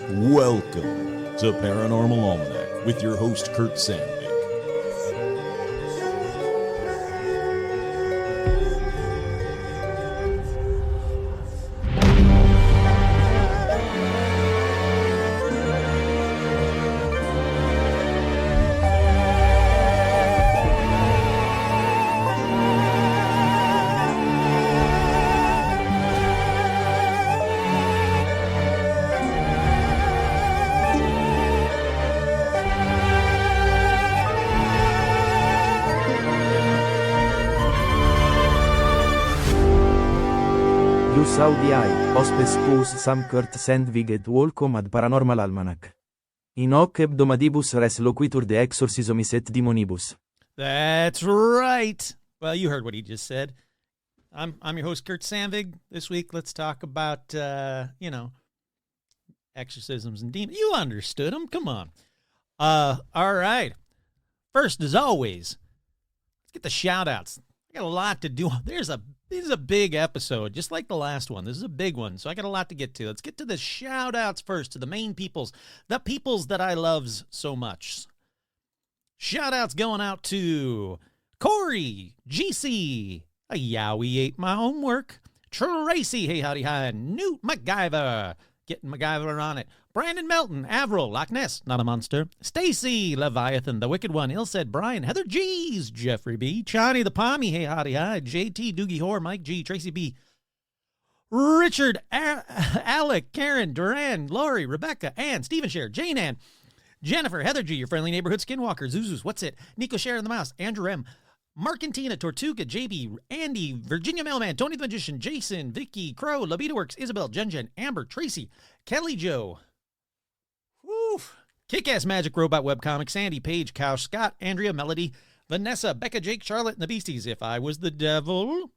Welcome to Paranormal Almanac with your host, Kurt Sandvik. Plus audiai, hospes plus sam Kurt Sandvik et welcome ad Paranormal Almanac. In hoc hebdomadibus res loquitur de exorcismis et demonibus. That's right. Well, you heard what he just said. I'm your host, Kurt Sandvik. This week, let's talk about, exorcisms and demons. You understood them. Come on. All right. First, as always, let's get the shout-outs. I got a lot to do. This is a big episode, just like the last one. This is a big one, so I got a lot to get to. Let's get to the shout-outs first, to the main peoples, the peoples that I loves so much. Shout-outs going out to Corey, GC, a Yowie ate my homework, Tracy, hey howdy hi, Newt MacGyver, getting MacGyver on it, Brandon Melton, Avril, Loch Ness, not a monster, Stacy, Leviathan, the Wicked One, Ilsaid, Brian, Heather G's, Jeffrey B, Chani the Pommy, hey howdy hi, JT, Doogie Hoare, Mike G, Tracy B, Richard, Alec, Karen, Duran, Lori, Rebecca, Ann, Stephen Sher, Jane Ann, Jennifer, Heather G, your friendly neighborhood skinwalker, Zuzus, what's it, Nico Sher and the Mouse, Andrew M, Mark and Tina, Tortuga, JB, Andy, Virginia Mailman, Tony the Magician, Jason, Vicky, Crow, Labita Works, Isabel, Jen, Amber, Tracy, Kelly Joe, woo, Kick-Ass Magic Robot Webcomic, Sandy, Paige, Cow, Scott, Andrea, Melody, Vanessa, Becca, Jake, Charlotte, and the Beasties, If I Was the Devil,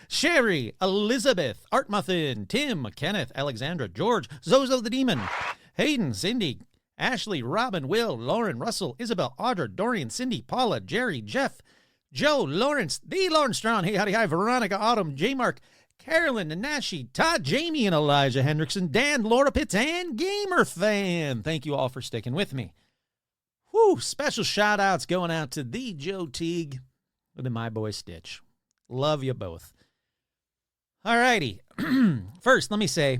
Sherry, Elizabeth, Art Muffin, Tim, Kenneth, Alexandra, George, Zozo the Demon, Hayden, Cindy, Ashley, Robin, Will, Lauren, Russell, Isabel, Audra, Dorian, Cindy, Paula, Jerry, Jeff, Joe, Lawrence, the Lawrence Strong, hey howdy hi, Veronica, Autumn, J Mark, Carolyn, Nanashi, Todd, Jamie, and Elijah Hendrickson, Dan, Laura Pitts, and Gamer Fan. Thank you all for sticking with me. Whew, special shout outs going out to the Joe Teague and my boy Stitch. Love you both. All righty. First, let me say,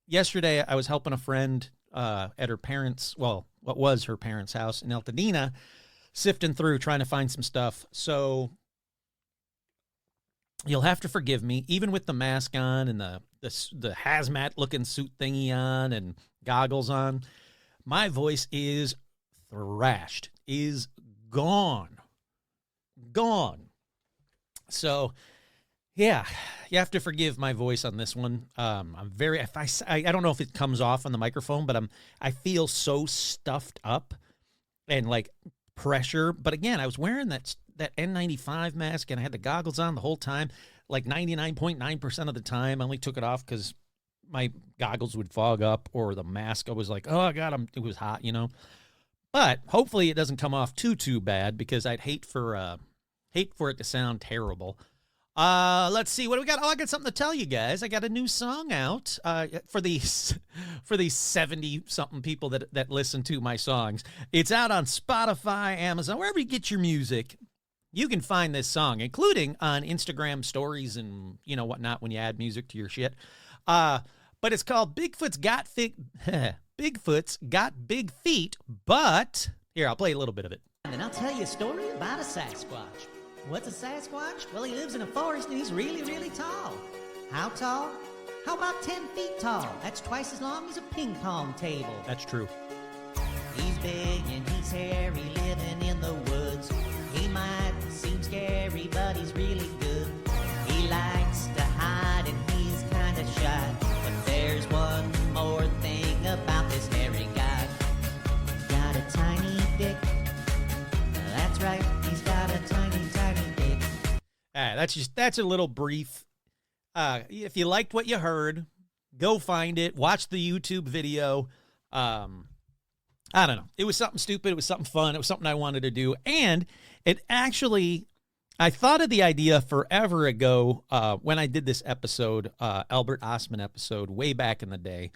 yesterday, I was helping a friend at her parents', well, what was her parents' house in Altadena, sifting through, trying to find some stuff. So you'll have to forgive me, even with the mask on and the hazmat-looking suit thingy on and goggles on. My voice is thrashed, is gone. So yeah, you have to forgive my voice on this one. I'm very, I don't know if it comes off on the microphone, but I feel so stuffed up and like pressure. But again, I was wearing that N95 mask and I had the goggles on the whole time, like 99.9% of the time. I only took it off because my goggles would fog up, or the mask, I was like, oh God, it was hot, But hopefully it doesn't come off too bad, because I'd hate for it to sound terrible. Let's see, what do we got? Oh, I got something to tell you guys. I got a new song out for these 70-something people that listen to my songs. It's out on Spotify, Amazon, wherever you get your music. You can find this song, including on Instagram stories and whatnot when you add music to your shit. But it's called Bigfoot's Got Big Feet, but here, I'll play a little bit of it. And I'll tell you a story about a Sasquatch. What's a Sasquatch? Well, he lives in a forest and he's really, really tall. How tall? How about 10 feet tall? That's twice as long as a ping pong table. That's true. He's big and he's hairy, living in the woods. He might seem scary, but he's really good. He likes to hide and he's kind of shy. But there's one more thing about this hairy guy. Got a tiny dick. That's right, he's got a tiny dick. That's a little brief. If you liked what you heard, go find it. Watch the YouTube video. I don't know. It was something stupid. It was something fun. It was something I wanted to do. And it actually I thought of the idea forever ago when I did this episode, Albert Ostman episode, way back in the day.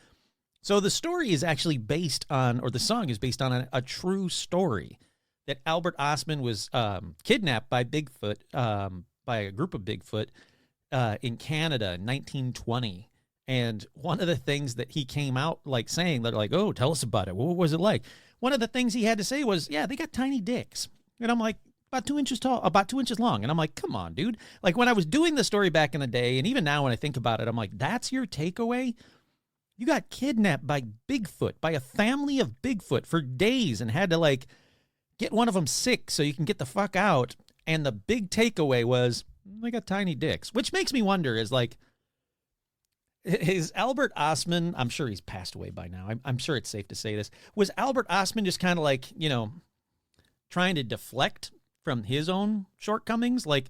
So the story is actually based on, or the song is based on a true story that Albert Ostman was kidnapped by Bigfoot, by a group of Bigfoot in Canada in 1920. And one of the things that he came out like saying, they're like, oh, tell us about it. What was it like? One of the things he had to say was, yeah, they got tiny dicks. And I'm like, about 2 inches tall, about 2 inches long. And I'm like, come on, dude. Like when I was doing the story back in the day, and even now when I think about it, I'm like, that's your takeaway? You got kidnapped by Bigfoot, by a family of Bigfoot for days and had to like get one of them sick so you can get the fuck out. And the big takeaway was, they got tiny dicks, which makes me wonder is like, is Albert Ostman, I'm sure he's passed away by now. I'm sure it's safe to say this. Was Albert Ostman just kind of like, you know, trying to deflect from his own shortcomings? Like,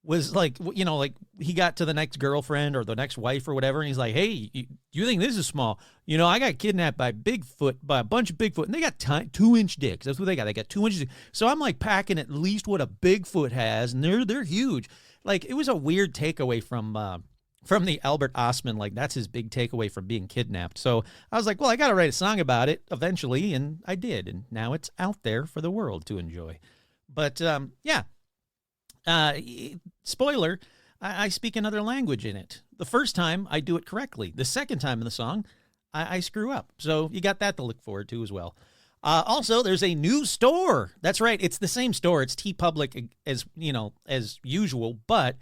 was like, you know, like he got to the next girlfriend or the next wife or whatever, and he's like, hey, you think this is small? You know, I got kidnapped by Bigfoot, by a bunch of Bigfoot, and they got 2-inch dicks. That's what they got. They got 2 inches. So I'm like packing at least what a Bigfoot has, and they're huge. Like, it was a weird takeaway from the Albert Ostman. Like, that's his big takeaway from being kidnapped. So I was like, well, I got to write a song about it eventually, and I did, and now it's out there for the world to enjoy. But yeah. Spoiler, I speak another language in it. The first time, I do it correctly. The second time in the song, I screw up. So you got that to look forward to as well. Also, there's a new store. That's right. It's the same store. It's TeePublic as, you know, as usual. But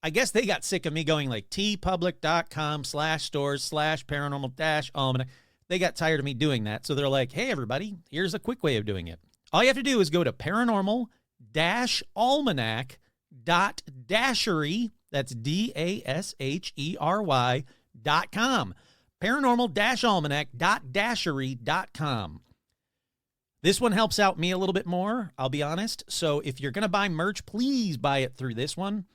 I guess they got sick of me going like teepublic.com/stores/paranormal-almanac. They got tired of me doing that. So they're like, hey, everybody, here's a quick way of doing it. All you have to do is go to paranormal-almanac.dashery, that's DASHERY.com. paranormal-almanac.dashery.com. This one helps out me a little bit more, I'll be honest. So if you're going to buy merch, please buy it through this one.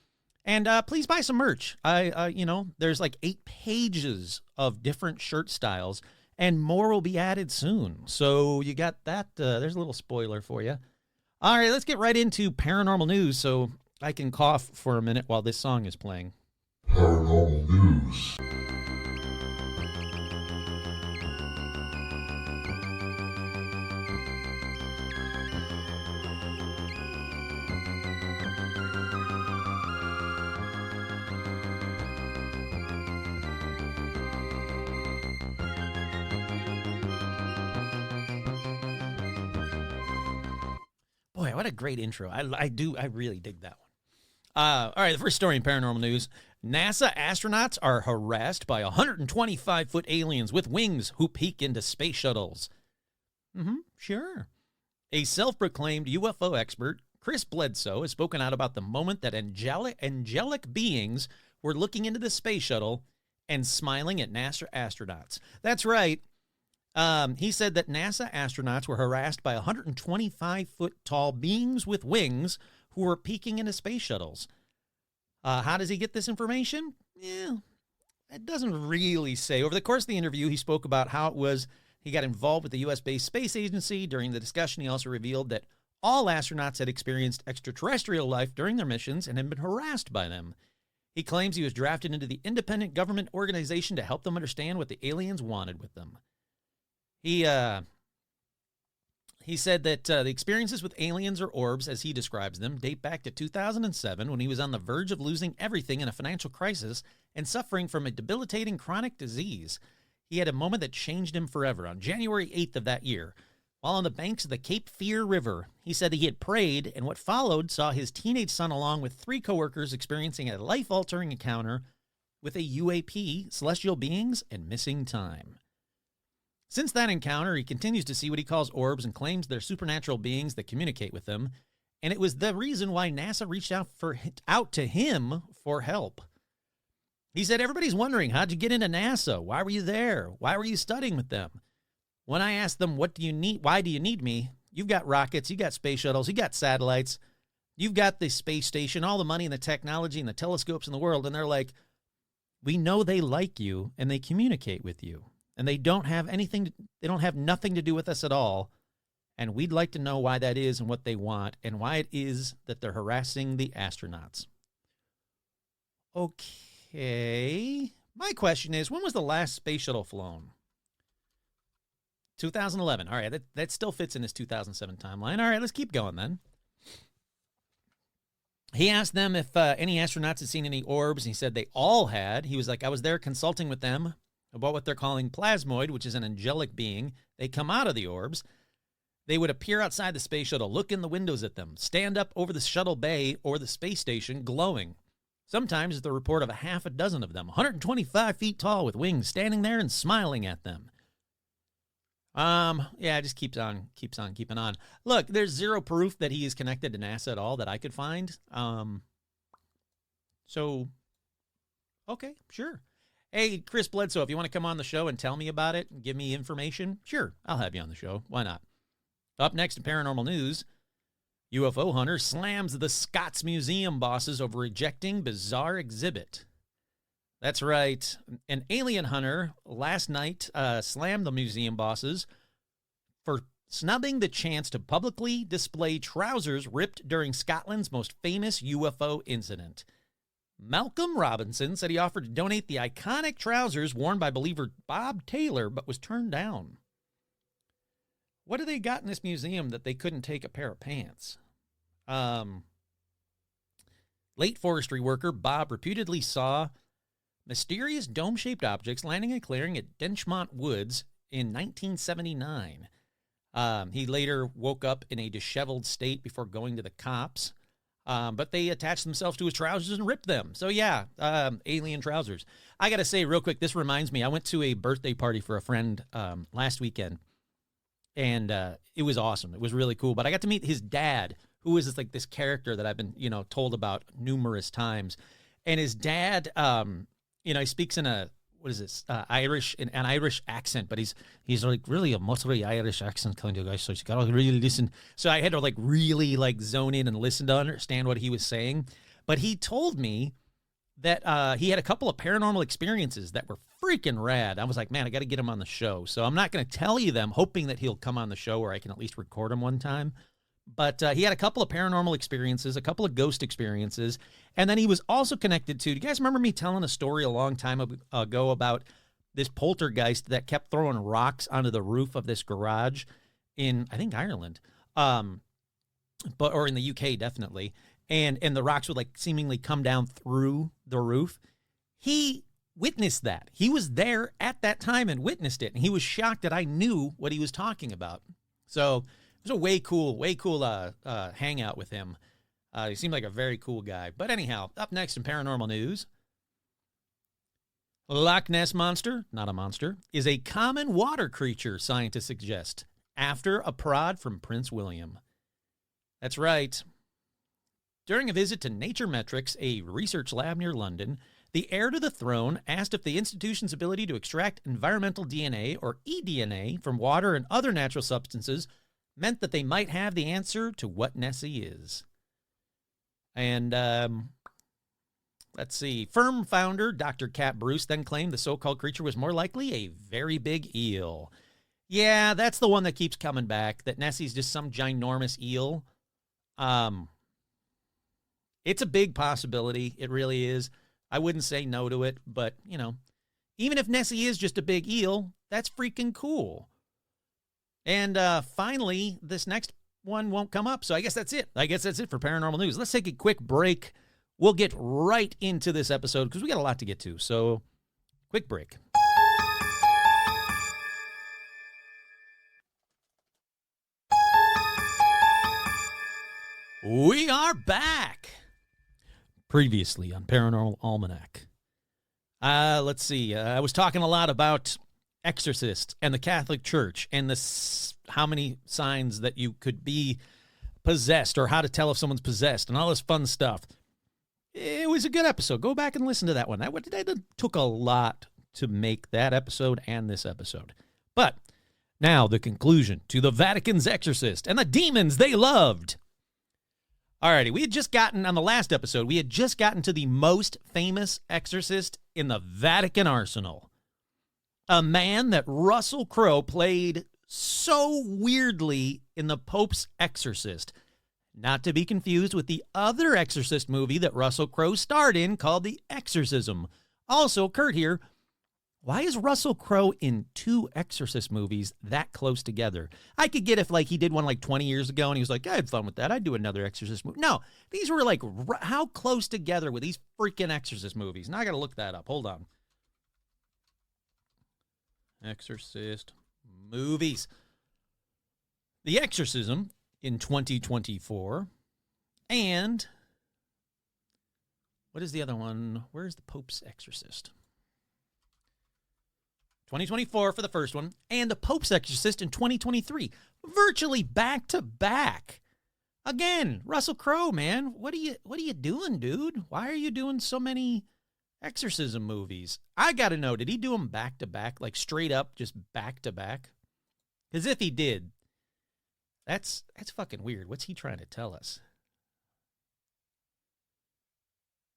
And please buy some merch. You know, there's like 8 pages of different shirt styles, and more will be added soon. So you got that. There's a little spoiler for you. All right, let's get right into paranormal news so I can cough for a minute while this song is playing. Paranormal news. Boy, what a great intro. I really dig that one. All right, the first story in paranormal news. NASA astronauts are harassed by 125-foot aliens with wings who peek into space shuttles. Sure. A self-proclaimed UFO expert, Chris Bledsoe, has spoken out about the moment that angelic beings were looking into the space shuttle and smiling at NASA astronauts. That's right. He said that NASA astronauts were harassed by 125-foot tall beings with wings who were peeking into space shuttles. How does he get this information? Yeah, it doesn't really say. Over the course of the interview, he spoke about how it was he got involved with the U.S.-based space agency. During the discussion, he also revealed that all astronauts had experienced extraterrestrial life during their missions and had been harassed by them. He claims he was drafted into the independent government organization to help them understand what the aliens wanted with them. He said that the experiences with aliens or orbs, as he describes them, date back to 2007 when he was on the verge of losing everything in a financial crisis and suffering from a debilitating chronic disease. He had a moment that changed him forever. On January 8th of that year, while on the banks of the Cape Fear River, he said he had prayed, and what followed saw his teenage son along with 3 coworkers experiencing a life-altering encounter with a UAP, celestial beings, and missing time. Since that encounter, he continues to see what he calls orbs and claims they're supernatural beings that communicate with him, and it was the reason why NASA reached out to him for help. He said, everybody's wondering, how'd you get into NASA? Why were you there? Why were you studying with them? When I asked them, what do you need? Why do you need me? You've got rockets, you got space shuttles, you got satellites, you've got the space station, all the money and the technology and the telescopes in the world, and they're like, we know they like you and they communicate with you. And they don't have nothing to do with us at all. and we'd like to know why that is and what they want and why it is that they're harassing the astronauts. Okay. My question is, when was the last space shuttle flown? 2011. All right, that still fits in his 2007 timeline. All right, let's keep going then. He asked them if any astronauts had seen any orbs, and he said they all had. He was like, I was there consulting with them about what they're calling plasmoid, which is an angelic being. They come out of the orbs. They would appear outside the space shuttle, look in the windows at them, stand up over the shuttle bay or the space station glowing. Sometimes the report of a half a dozen of them, 125 feet tall with wings, standing there and smiling at them. Yeah, it just keeps on keeping on. Look, there's zero proof that he is connected to NASA at all that I could find. So, okay, sure. Hey, Chris Bledsoe, if you want to come on the show and tell me about it and give me information, sure, I'll have you on the show. Why not? Up next in paranormal news, UFO hunter slams the Scots Museum bosses over rejecting bizarre exhibit. That's right. An alien hunter last night slammed the museum bosses for snubbing the chance to publicly display trousers ripped during Scotland's most famous UFO incident. Malcolm Robinson said he offered to donate the iconic trousers worn by believer Bob Taylor, but was turned down. What do they got in this museum that they couldn't take a pair of pants? Late forestry worker Bob reputedly saw mysterious dome-shaped objects landing and clearing at Denchmont Woods in 1979. He later woke up in a disheveled state before going to the cops, but they attached themselves to his trousers and ripped them. So yeah, alien trousers. I got to say real quick, this reminds me, I went to a birthday party for a friend last weekend, and it was awesome. It was really cool, but I got to meet his dad, who is this character that I've been, told about numerous times. And his dad, he speaks in a, Irish, an Irish accent, but he's like really a mostly Irish accent kind of guy. So you got to really listen. So I had to really zone in and listen to understand what he was saying. But he told me that he had a couple of paranormal experiences that were freaking rad. I was like, man, I got to get him on the show. So I'm not going to tell you them, hoping that he'll come on the show or I can at least record him one time. But he had a couple of paranormal experiences, a couple of ghost experiences, and then he was also connected to, do you guys remember me telling a story a long time ago about this poltergeist that kept throwing rocks onto the roof of this garage in, I think, Ireland, or in the UK, definitely, and the rocks would seemingly come down through the roof? He witnessed that. He was there at that time and witnessed it, and he was shocked that I knew what he was talking about. So it was a way cool hangout with him. He seemed like a very cool guy. But anyhow, up next in paranormal news, Loch Ness Monster, not a monster, is a common water creature, scientists suggest, after a prod from Prince William. That's right. During a visit to Nature Metrics, a research lab near London, the heir to the throne asked if the institution's ability to extract environmental DNA, or eDNA, from water and other natural substances meant that they might have the answer to what Nessie is. And, let's see. Firm founder Dr. Cat Bruce then claimed the so-called creature was more likely a very big eel. Yeah, that's the one that keeps coming back, that Nessie's just some ginormous eel. It's a big possibility. It really is. I wouldn't say no to it, but, even if Nessie is just a big eel, that's freaking cool. And finally, this next one won't come up, so I guess that's it. I guess that's it for paranormal news. Let's take a quick break. We'll get right into this episode because we got a lot to get to. So, quick break. We are back. Previously on Paranormal Almanac. Let's see. I was talking a lot about Exorcist and the Catholic Church and how many signs that you could be possessed or how to tell if someone's possessed and all this fun stuff. It was a good episode. Go back and listen to that one. That took a lot to make that episode and this episode. But now the conclusion to the Vatican's Exorcist and the demons they loved. Alrighty, we had just gotten, on the last episode, we had just gotten to the most famous exorcist in the Vatican arsenal. A man that Russell Crowe played so weirdly in the Pope's Exorcist. Not to be confused with the other Exorcist movie that Russell Crowe starred in called The Exorcism. Also, Kurt here, why is Russell Crowe in two Exorcist movies that close together? I could get if like he did one like 20 years ago and he was like, I had fun with that. I'd do another Exorcist movie. No, these were like, how close together were these freaking Exorcist movies? Now I got to look that up. Hold on. Exorcist movies. The Exorcism in 2024. And what is the other one? Where's the Pope's Exorcist? 2024 for the first one, and the Pope's Exorcist in 2023. Virtually back to back. Again, Russell Crowe, man, what are you doing, dude? Why are you doing so many exorcism movies? I gotta know, did he do them back to back, like straight up, just back to back? Because if he did, that's fucking weird. What's he trying to tell us?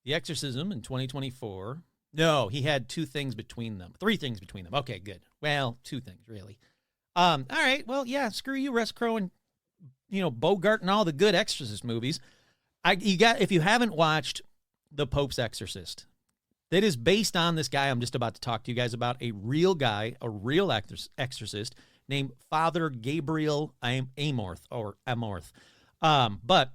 The Exorcism in 2024. No, he had two things between them. Three things between them. Okay, good. Well, two things, really. All right. Well, yeah, screw you, Russ Crowe, and, Bogart and all the good Exorcist movies. If you haven't watched The Pope's Exorcist, that is based on this guy I'm just about to talk to you guys about, a real guy, a real exorcist named Father Gabriel Amorth. But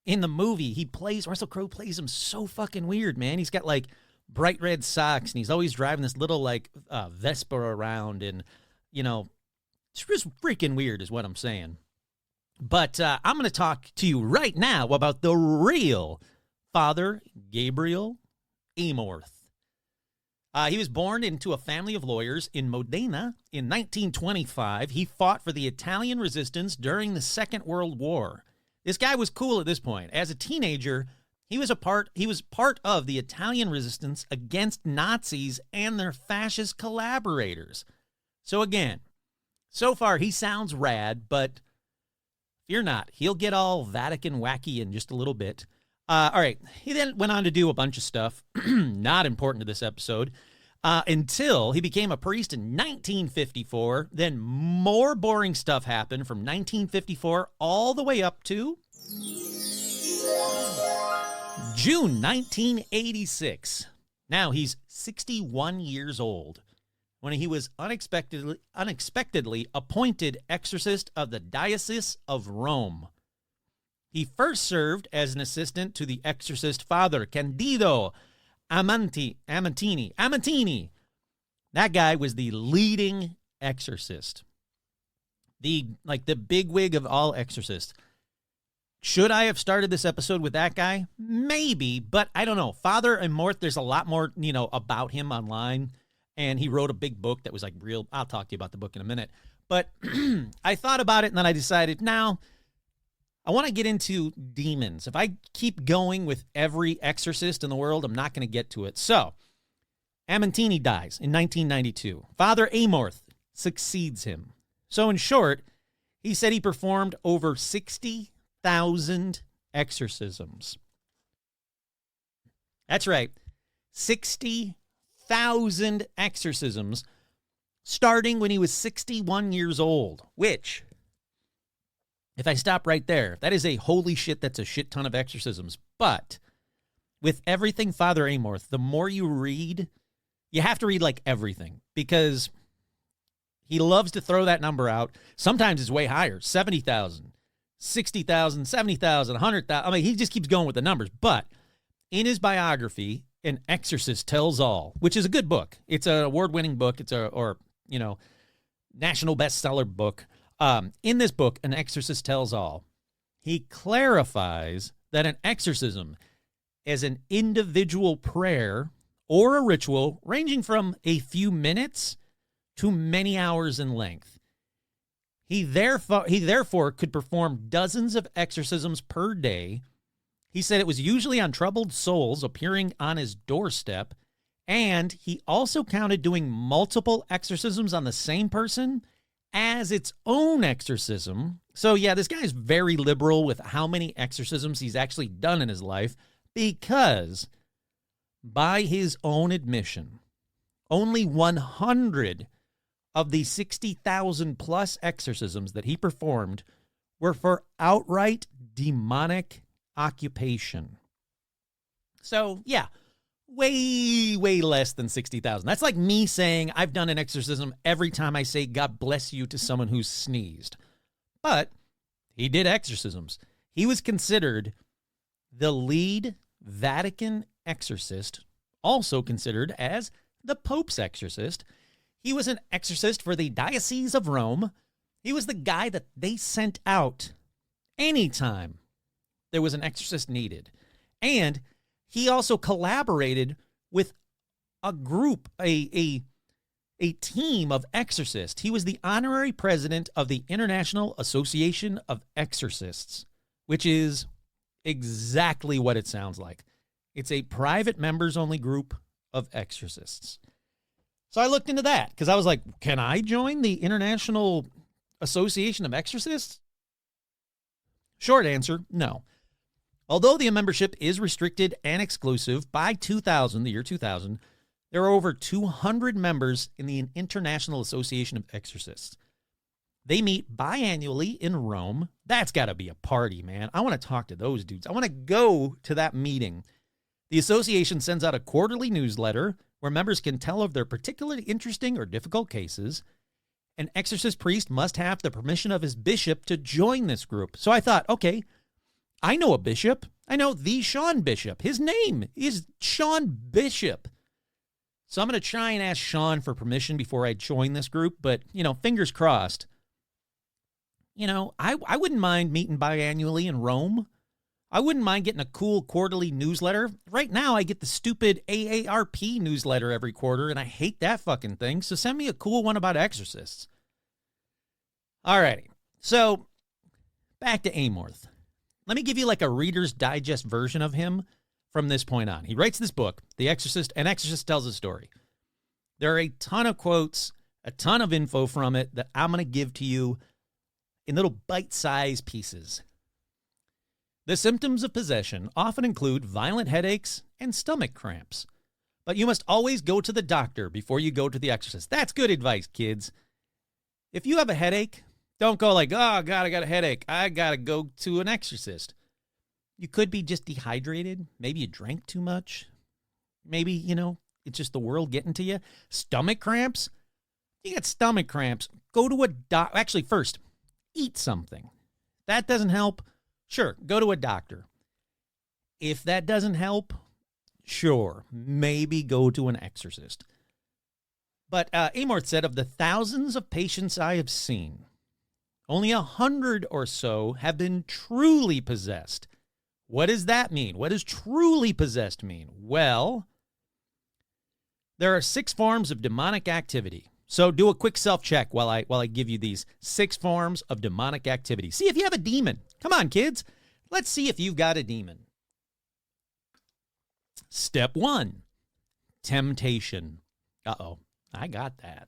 in the movie, Russell Crowe plays him so fucking weird, man. He's got like bright red socks and he's always driving this little like Vespa around, and it's just freaking weird is what I'm saying. But I'm going to talk to you right now about the real Father Gabriel Amorth. He was born into a family of lawyers in Modena in 1925. He fought for the Italian resistance during the Second World War. This guy was cool at this point. As a teenager, he was part of the Italian resistance against Nazis and their fascist collaborators. So again, so far he sounds rad, but fear not, he'll get all Vatican wacky in just a little bit. All right, he then went on to do a bunch of stuff, not important to this episode, until he became a priest in 1954. Then more boring stuff happened from 1954 all the way up to June 1986. Now he's 61 years old when he was unexpectedly appointed exorcist of the Diocese of Rome. He first served as an assistant to the exorcist Father Candido Amatini. That guy was the leading exorcist. The bigwig of all exorcists. Should I have started this episode with that guy? Maybe, but I don't know. Father Amorth, there's a lot more, about him online. And he wrote a big book that was like real. I'll talk to you about the book in a minute. But I thought about it and then I decided, now I want to get into demons. If I keep going with every exorcist in the world, I'm not going to get to it. So, Amatini dies in 1992. Father Amorth succeeds him. So, in short, he said he performed over 60,000 exorcisms. That's right, 60,000 exorcisms, starting when he was 61 years old, which, if I stop right there, that is a holy shit, that's a shit ton of exorcisms. But with everything Father Amorth, the more you read, you have to read like everything, because he loves to throw that number out. Sometimes it's way higher, 70,000, 60,000, 70,000, 100,000. I mean, he just keeps going with the numbers. But in his biography, An Exorcist Tells All, which is a good book. It's an award-winning book. It's national bestseller book. In this book, An Exorcist Tells All, he clarifies that an exorcism is an individual prayer or a ritual ranging from a few minutes to many hours in length. He therefore could perform dozens of exorcisms per day. He said it was usually on troubled souls appearing on his doorstep, and he also counted doing multiple exorcisms on the same person as its own exorcism. So yeah, this guy's very liberal with how many exorcisms he's actually done in his life, because by his own admission, only 100 of the 60,000 plus exorcisms that he performed were for outright demonic occupation. So, yeah, way less than 60,000. That's like me saying I've done an exorcism every time I say God bless you to someone who's sneezed. But he did exorcisms. He was considered the lead Vatican exorcist, also considered as the Pope's exorcist. He was an exorcist for the Diocese of Rome. He was the guy that they sent out anytime there was an exorcist needed. And he also collaborated with a group, a team of exorcists. He was the honorary president of the International Association of Exorcists, which is exactly what it sounds like. It's a private members-only group of exorcists. So I looked into that because I was like, can I join the International Association of Exorcists? Short answer, no. Although the membership is restricted and exclusive, by 2000, the year 2000, there are over 200 members in the International Association of Exorcists. They meet biannually in Rome. That's got to be a party, man. I want to talk to those dudes. I want to go to that meeting. The association sends out a quarterly newsletter where members can tell of their particularly interesting or difficult cases. An exorcist priest must have the permission of his bishop to join this group. So I thought, okay, I know a bishop. I know the Sean Bishop. His name is Sean Bishop. So I'm going to try and ask Sean for permission before I join this group. But, fingers crossed. I wouldn't mind meeting biannually in Rome. I wouldn't mind getting a cool quarterly newsletter. Right now, I get the stupid AARP newsletter every quarter, and I hate that fucking thing. So send me a cool one about exorcists. Alrighty. So, back to Amorth. Let me give you like a Reader's Digest version of him from this point on. He writes this book, The Exorcist, and Exorcist tells a story. There are a ton of quotes, a ton of info from it that I'm going to give to you in little bite-sized pieces. The symptoms of possession often include violent headaches and stomach cramps, but you must always go to the doctor before you go to the exorcist. That's good advice, kids. If you have a headache, don't go like, oh, God, I got a headache. I got to go to an exorcist. You could be just dehydrated. Maybe you drank too much. Maybe, it's just the world getting to you. Stomach cramps? You got stomach cramps. Go to a doctor. Actually, first, eat something. That doesn't help. Sure, go to a doctor. If that doesn't help, sure, maybe go to an exorcist. But Amorth said, of the thousands of patients I have seen, only 100 or so have been truly possessed. What does that mean? What does truly possessed mean? Well, there are 6 forms of demonic activity. So do a quick self-check while I give you these 6 forms of demonic activity. See if you have a demon. Come on, kids. Let's see if you've got a demon. Step 1, temptation. Uh-oh, I got that.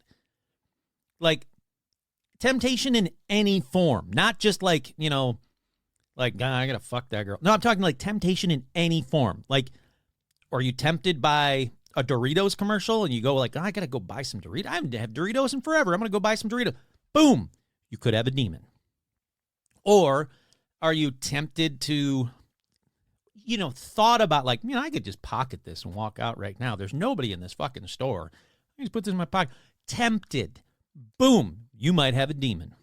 Like, temptation in any form, not just like, I gotta fuck that girl. No, I'm talking like temptation in any form. Like, are you tempted by a Doritos commercial and you go like, I gotta go buy some Doritos. I haven't had Doritos in forever. I'm gonna go buy some Doritos. Boom. You could have a demon. Or are you tempted to, thought about like, I could just pocket this and walk out right now. There's nobody in this fucking store. I just put this in my pocket. Tempted. Boom. You might have a demon.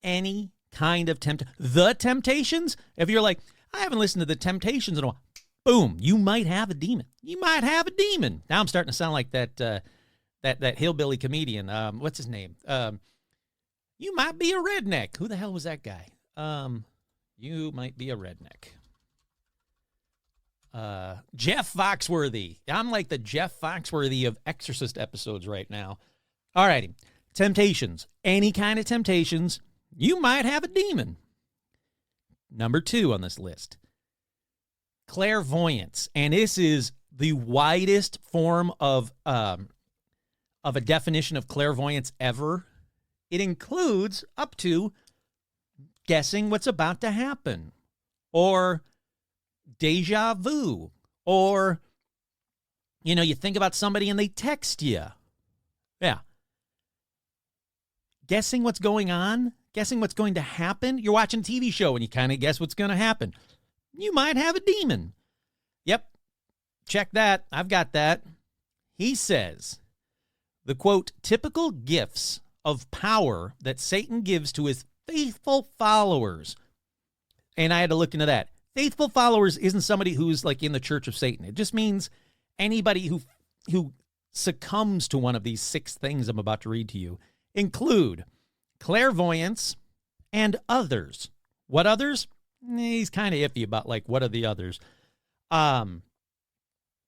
Any kind of the Temptations. If you're like, I haven't listened to the Temptations in a while. Boom, you might have a demon. You might have a demon. Now I'm starting to sound like that hillbilly comedian. What's his name? You might be a redneck. Who the hell was that guy? You might be a redneck. Jeff Foxworthy. I'm like the Jeff Foxworthy of Exorcist episodes right now. All righty. Temptations. Any kind of temptations. You might have a demon. Number 2 on this list. Clairvoyance, and this is the widest form of a definition of clairvoyance ever. It includes up to guessing what's about to happen, or deja vu, or you think about somebody and they text you. Yeah, guessing what's going on, guessing what's going to happen. You're watching a TV show and you kind of guess what's going to happen. You might have a demon. Yep. Check that. I've got that. He says, the quote, typical gifts of power that Satan gives to his faithful followers. And I had to look into that. Faithful followers isn't somebody who's like in the Church of Satan. It just means anybody who succumbs to one of these 6 things I'm about to read to you include clairvoyance and others. What others? He's kind of iffy about like what are the others.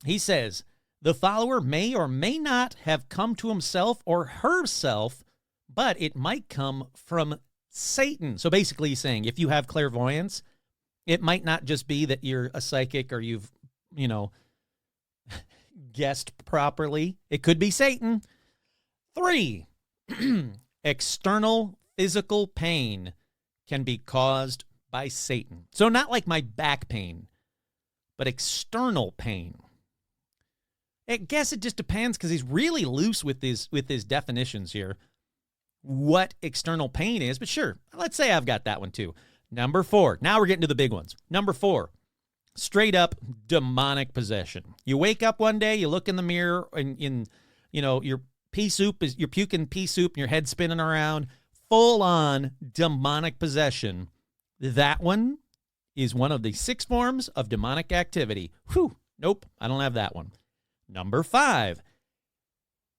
He says the follower may or may not have come to himself or herself, but it might come from Satan. So basically he's saying if you have clairvoyance, it might not just be that you're a psychic or you've, guessed properly. It could be Satan. 3, external physical pain can be caused by Satan. So not like my back pain, but external pain. I guess it just depends because he's really loose with his definitions here. What external pain is, but sure, let's say I've got that one too. Number 4. Now we're getting to the big ones. Number 4, straight up demonic possession. You wake up one day, you look in the mirror, and your pea soup is you're puking pea soup, and your head spinning around. Full on demonic possession. That one is one of the 6 forms of demonic activity. Whew. Nope, I don't have that one. Number 5,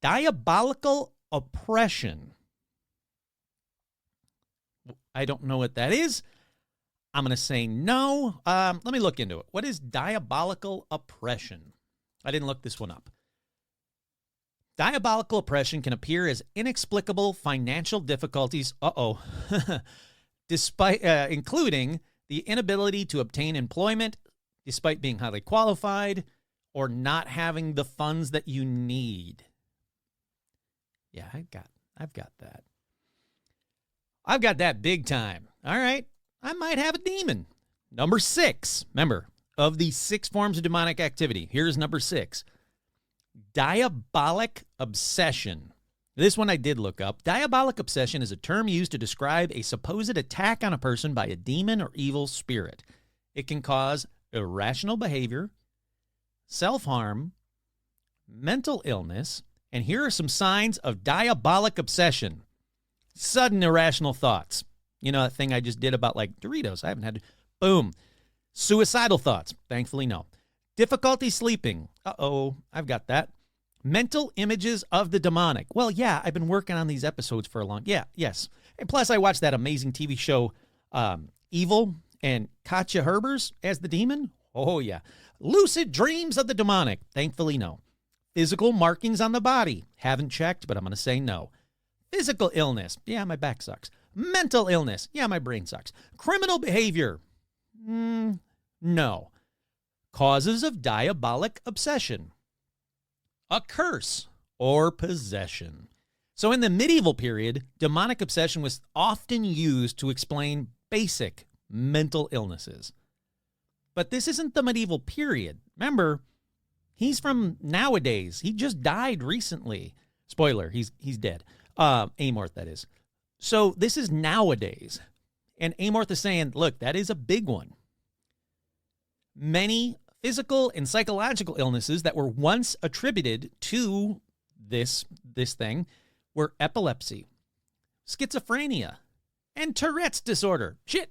diabolical oppression. I don't know what that is. I'm going to say no. Let me look into it. What is diabolical oppression? I didn't look this one up. Diabolical oppression can appear as inexplicable financial difficulties, despite including the inability to obtain employment despite being highly qualified or not having the funds that you need. Yeah, I've got that. I've got that big time. All right. I might have a demon. Number 6. Remember, of the 6 forms of demonic activity, here's number 6. Diabolic obsession. This one I did look up. Diabolic obsession is a term used to describe a supposed attack on a person by a demon or evil spirit. It can cause irrational behavior, self-harm, mental illness, and here are some signs of diabolic obsession. Sudden irrational thoughts. You know that thing I just did about like Doritos. I haven't had. Boom. Suicidal thoughts. Thankfully, no. Difficulty sleeping. I've got that. Mental images of the demonic. Well, yeah, I've been working on these episodes for a long. Yeah, yes. And plus, I watched that amazing TV show, Evil, and Katja Herbers as the demon. Oh, yeah. Lucid dreams of the demonic. Thankfully, no. Physical markings on the body. Haven't checked, but I'm going to say no. Physical illness. Yeah, my back sucks. Mental illness. Yeah, my brain sucks. Criminal behavior. No. Causes of diabolic obsession. A curse or possession. So in the medieval period, demonic obsession was often used to explain basic mental illnesses. But this isn't the medieval period. Remember, he's from nowadays. He just died recently. Spoiler, he's dead. Amorth, that is. So this is nowadays. And Amorth is saying, look, that is a big one. Many physical and psychological illnesses that were once attributed to this thing were epilepsy, schizophrenia, and Tourette's disorder. Shit.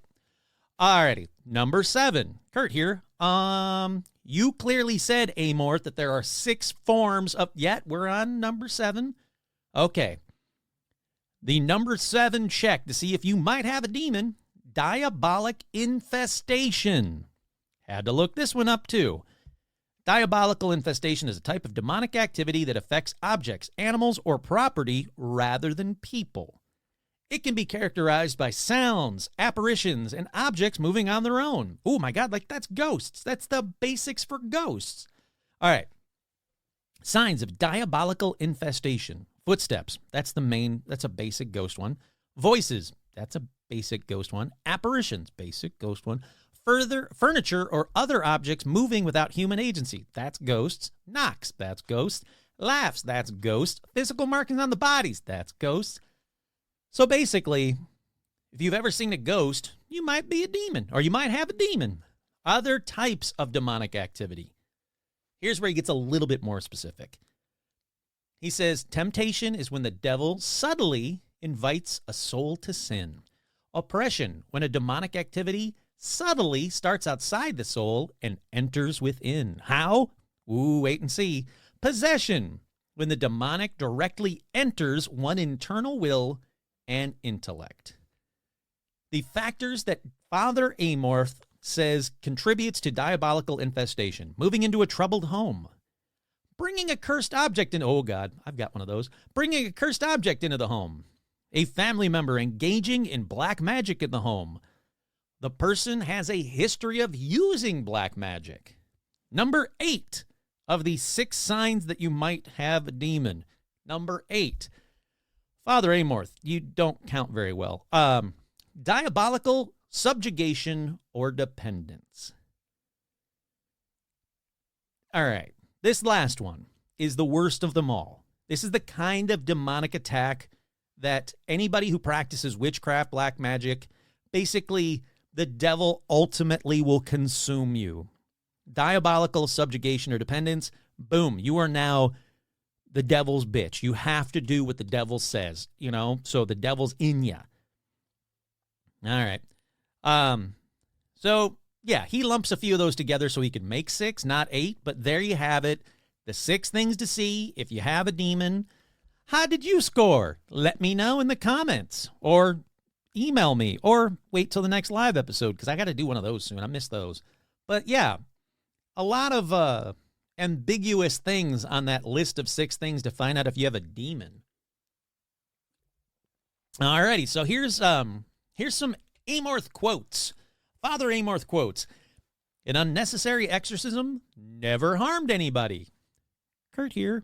Alrighty. Number 7. Kurt here. You clearly said, Amorth, that there are 6 forms of... Yet we're on number 7. Okay. The number 7 check to see if you might have a demon. Diabolic infestation. Had to look this one up too. Diabolical infestation is a type of demonic activity that affects objects, animals, or property rather than people. It can be characterized by sounds, apparitions, and objects moving on their own. Oh my God, like that's ghosts. That's the basics for ghosts. All right. Signs of diabolical infestation. Footsteps. That's a basic ghost one. Voices. That's a basic ghost one. Apparitions. Basic ghost one. Furniture or other objects moving without human agency. That's ghosts. Knocks. That's ghosts. Laughs. That's ghosts. Physical markings on the bodies. That's ghosts. So basically, if you've ever seen a ghost, you might be a demon, or you might have a demon. Other types of demonic activity. Here's where he gets a little bit more specific. He says, temptation is when the devil subtly invites a soul to sin. Oppression, when a demonic activity subtly starts outside the soul and enters within. How? Ooh, wait and see. Possession, when the demonic directly enters one internal will and intellect. The factors that Father Amorth says contributes to diabolical infestation. Moving into a troubled home. Bringing a cursed object in. Oh, God, I've got one of those. Bringing a cursed object into the home. A family member engaging in black magic in the home. The person has a history of using black magic. Number 8 of the 6 signs that you might have a demon. Number 8. Father Amorth, you don't count very well. Diabolical subjugation or dependence. All right. This last one is the worst of them all. This is the kind of demonic attack that anybody who practices witchcraft, black magic, basically the devil ultimately will consume you. Diabolical subjugation or dependence, boom, you are now the devil's bitch. You have to do what the devil says, so the devil's in you. All right. So yeah, he lumps a few of those together so he can make 6, not 8, but there you have it. The 6 things to see if you have a demon. How did you score? Let me know in the comments or email me or wait till the next live episode because I got to do one of those soon. I miss those. But yeah, a lot of ambiguous things on that list of 6 things to find out if you have a demon. Alrighty, so here's some Amorth quotes. Father Amorth quotes, an unnecessary exorcism never harmed anybody. Kurt here.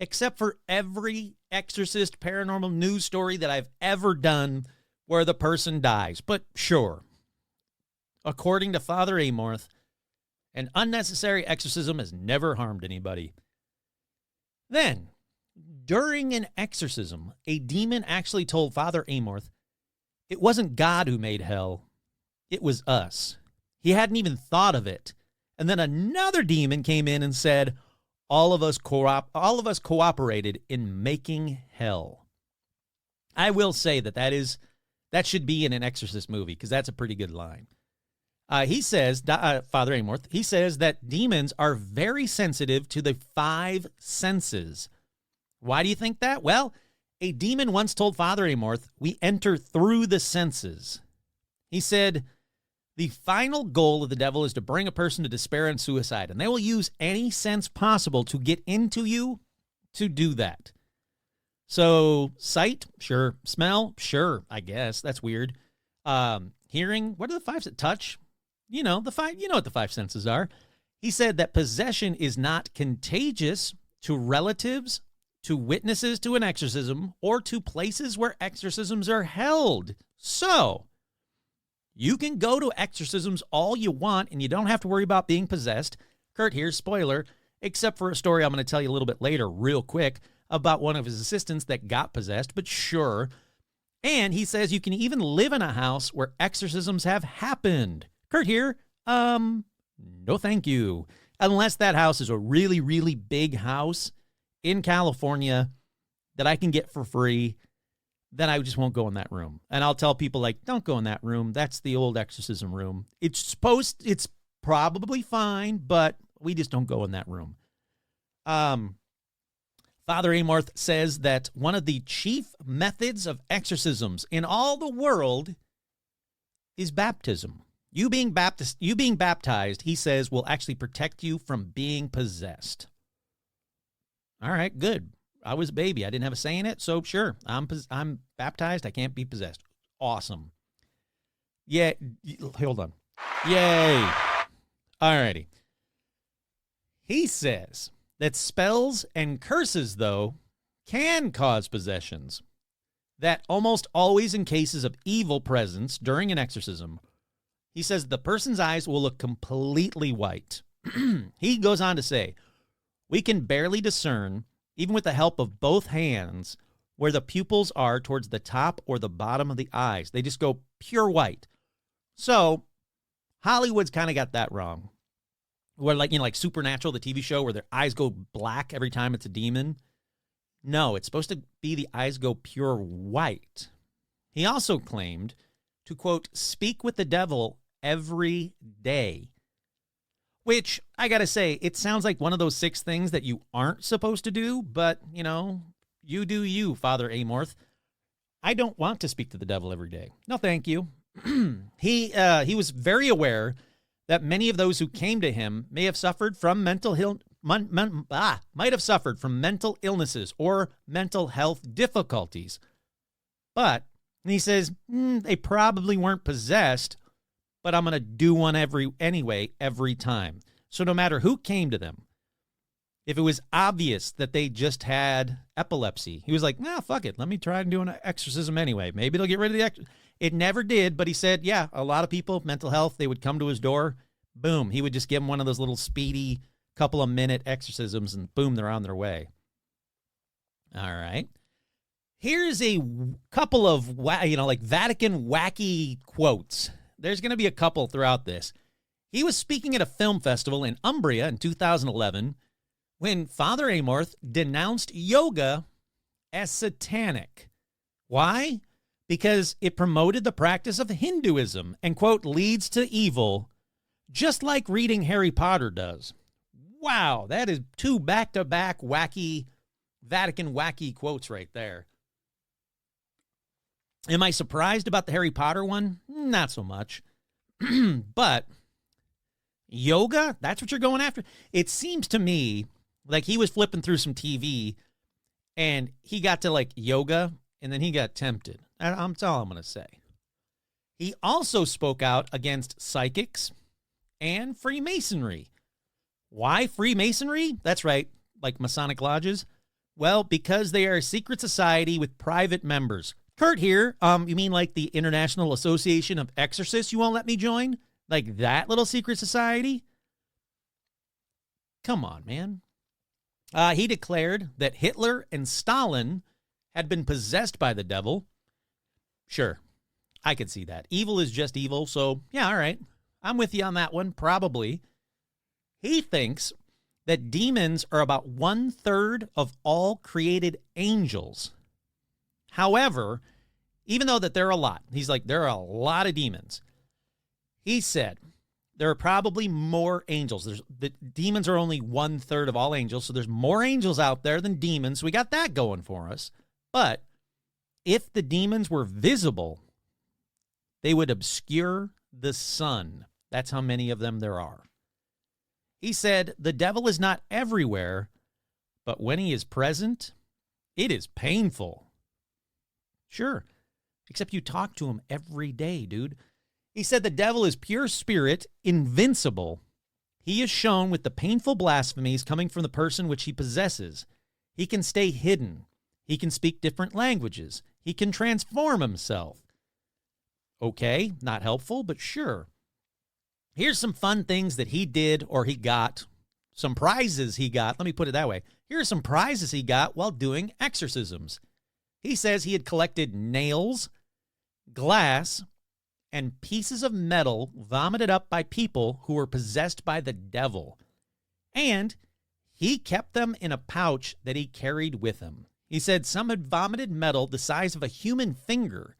Except for every Exorcist paranormal news story that I've ever done where the person dies. But sure, according to Father Amorth, an unnecessary exorcism has never harmed anybody. Then, during an exorcism, a demon actually told Father Amorth it wasn't God who made hell. It was us. He hadn't even thought of it. And then another demon came in and said, all of us cooperated in making hell. I will say that should be in an Exorcist movie because that's a pretty good line. He says, Father Amorth, he says that demons are very sensitive to the 5 senses. Why do you think that? Well, a demon once told Father Amorth, we enter through the senses. He said, the final goal of the devil is to bring a person to despair and suicide, and they will use any sense possible to get into you to do that. So, sight, sure. Smell, sure, I guess. That's weird. Hearing, what are the 5? Touch? You know what the 5 senses are. He said that possession is not contagious to relatives, to witnesses to an exorcism, or to places where exorcisms are held. So, you can go to exorcisms all you want, and you don't have to worry about being possessed. Kurt here, spoiler, except for a story I'm going to tell you a little bit later real quick about one of his assistants that got possessed, but sure. And he says you can even live in a house where exorcisms have happened. Kurt here, no thank you. Unless that house is a really, really big house in California that I can get for free, then I just won't go in that room. And I'll tell people, don't go in that room. That's the old exorcism room. It's probably fine, but we just don't go in that room. Father Amorth says that one of the chief methods of exorcisms in all the world is baptism. You being baptized, he says, will actually protect you from being possessed. All right, good. I was a baby. I didn't have a say in it, so sure, I'm baptized. I can't be possessed. Awesome. Yeah, hold on. Yay. All righty. He says that spells and curses, though, can cause possessions. That almost always in cases of evil presence during an exorcism, he says the person's eyes will look completely white. He goes on to say, we can barely discern, even with the help of both hands, where the pupils are towards the top or the bottom of the eyes. They just go pure white. So Hollywood's kind of got that wrong. Where like Supernatural, the TV show, where their eyes go black every time it's a demon. No, it's supposed to be the eyes go pure white. He also claimed to, quote, speak with the devil every day. Which, I gotta say, it sounds like one of those 6 things that you aren't supposed to do, but, you do you, Father Amorth. I don't want to speak to the devil every day. No, thank you. He was very aware that many of those who came to him may have suffered from might have suffered from mental illnesses or mental health difficulties. But he says they probably weren't possessed, but I'm going to do one anyway every time. So no matter who came to them, if it was obvious that they just had epilepsy, he was like, nah, fuck it. Let me try and do an exorcism anyway. Maybe it'll get rid of the It never did, but he said, yeah, a lot of people, mental health, they would come to his door. Boom. He would just give them one of those little speedy couple of minute exorcisms and boom, they're on their way. All right. Here's a couple of, Vatican wacky quotes. There's going to be a couple throughout this. He was speaking at a film festival in Umbria in 2011 when Father Amorth denounced yoga as satanic. Why? Because it promoted the practice of Hinduism and, quote, leads to evil, just like reading Harry Potter does. Wow, that is 2 back-to-back wacky, Vatican wacky quotes right there. Am I surprised about the Harry Potter one? Not so much. But yoga, that's what you're going after? It seems to me like he was flipping through some TV and he got to yoga and then he got tempted. That's all I'm going to say. He also spoke out against psychics and Freemasonry. Why Freemasonry? That's right, like Masonic lodges. Well, because they are a secret society with private members. Kurt here, you mean like the International Association of Exorcists you won't let me join? Like that little secret society? Come on, man. He declared that Hitler and Stalin had been possessed by the devil. Sure, I could see that. Evil is just evil, so yeah, all right. I'm with you on that one, probably. He thinks that demons are about 1/3 of all created angels. However, even though that there are a lot, he's like, there are a lot of demons. He said there are probably more angels. The demons are only 1/3 of all angels, so there's more angels out there than demons. So we got that going for us. But if the demons were visible, they would obscure the sun. That's how many of them there are. He said the devil is not everywhere, but when he is present, it is painful. Sure, except you talk to him every day, dude. He said the devil is pure spirit, invincible. He is shown with the painful blasphemies coming from the person which he possesses. He can stay hidden. He can speak different languages. He can transform himself. Okay, not helpful, but sure. Here's some fun things that he did or he got. Some prizes he got. Let me put it that way. Here are some prizes he got while doing exorcisms. He says he had collected nails, glass, and pieces of metal vomited up by people who were possessed by the devil. And he kept them in a pouch that he carried with him. He said some had vomited metal the size of a human finger.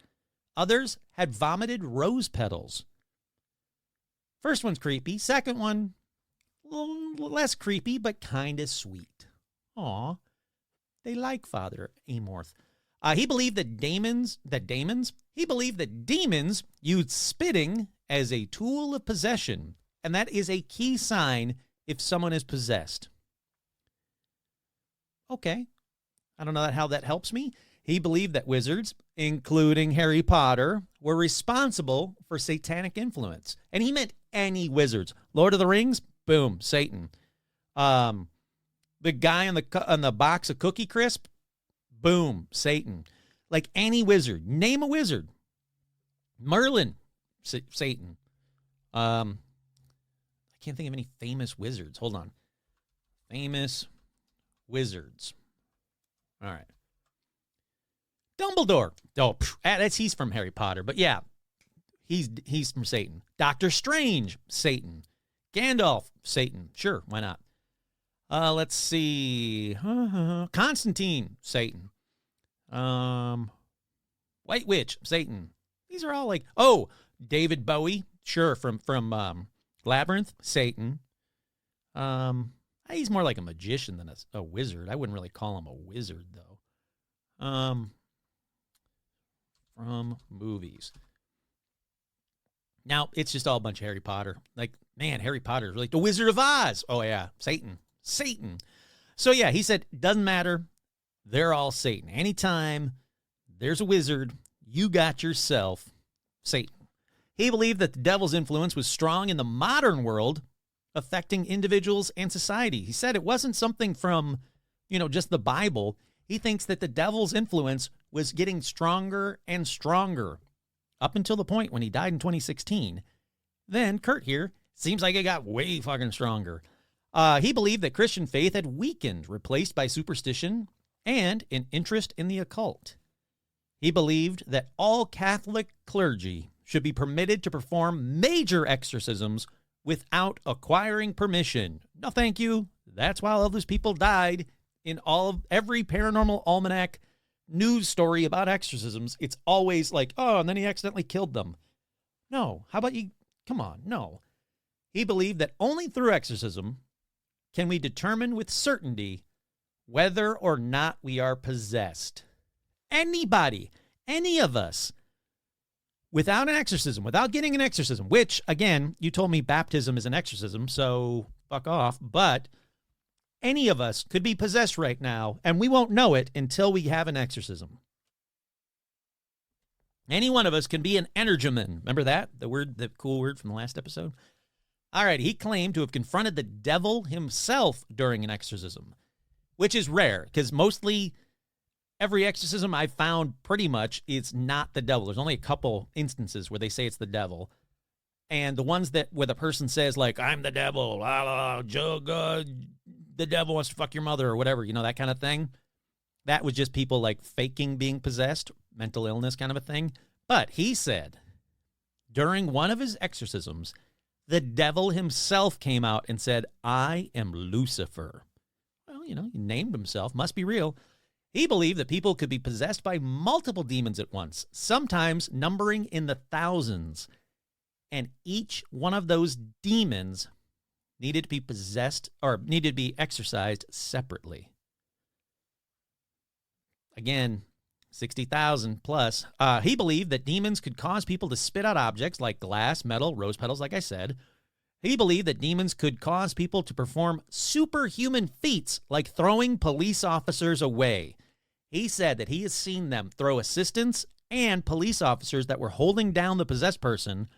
Others had vomited rose petals. First one's creepy. Second one, a little less creepy, but kind of sweet. Aw, they like Father Amorth. He believed that demons used spitting as a tool of possession, and that is a key sign if someone is possessed. Okay, I don't know how that helps me. He believed that wizards, including Harry Potter, were responsible for satanic influence, and he meant any wizards. Lord of the Rings, boom, Satan. The guy on the box of Cookie Crisp, boom, Satan. Like any wizard. Name a wizard. Merlin, Satan. I can't think of any famous wizards. Hold on. Famous wizards. All right. Dumbledore. Oh, he's from Harry Potter. But yeah, he's from Satan. Doctor Strange, Satan. Gandalf, Satan. Sure, why not? Let's see. Constantine, Satan. White Witch, Satan. These are all like, oh, David Bowie, sure, from Labyrinth, Satan. He's more like a magician than a wizard. I wouldn't really call him a wizard, though. From movies. Now, it's just all a bunch of Harry Potter. Like, man, Harry Potter is like the Wizard of Oz. Oh, yeah, Satan. So, yeah, he said, doesn't matter. They're all Satan. Anytime there's a wizard, you got yourself Satan. He believed that the devil's influence was strong in the modern world, affecting individuals and society. He said it wasn't something from, just the Bible. He thinks that the devil's influence was getting stronger and stronger up until the point when he died in 2016. Then Kurt here seems like it got way fucking stronger. He believed that Christian faith had weakened, replaced by superstition and an interest in the occult. He believed that all Catholic clergy should be permitted to perform major exorcisms without acquiring permission. No, thank you. That's why all those people died in every paranormal almanac news story about exorcisms. It's always like, oh, and then he accidentally killed them. No, how about you? Come on, no. He believed that only through exorcism can we determine with certainty whether or not we are possessed. Anybody, any of us, without an exorcism, without getting an exorcism, which, again, you told me baptism is an exorcism, so fuck off, but any of us could be possessed right now, and we won't know it until we have an exorcism. Any one of us can be an energumen. Remember that? The cool word from the last episode? All right, he claimed to have confronted the devil himself during an exorcism, which is rare, because mostly every exorcism I've found pretty much it's not the devil. There's only a couple instances where they say it's the devil. And the ones where the person says, like, I'm the devil, the devil wants to fuck your mother or whatever, that kind of thing. That was just people like faking being possessed, mental illness kind of a thing. But he said during one of his exorcisms, the devil himself came out and said, I am Lucifer. Well, he named himself, must be real. He believed that people could be possessed by multiple demons at once, sometimes numbering in the thousands. And each one of those demons needed to be possessed or needed to be exorcised separately. Again, 60,000 plus. He believed that demons could cause people to spit out objects like glass, metal, rose petals, like I said. He believed that demons could cause people to perform superhuman feats like throwing police officers away. He said that he has seen them throw assistants and police officers that were holding down the possessed person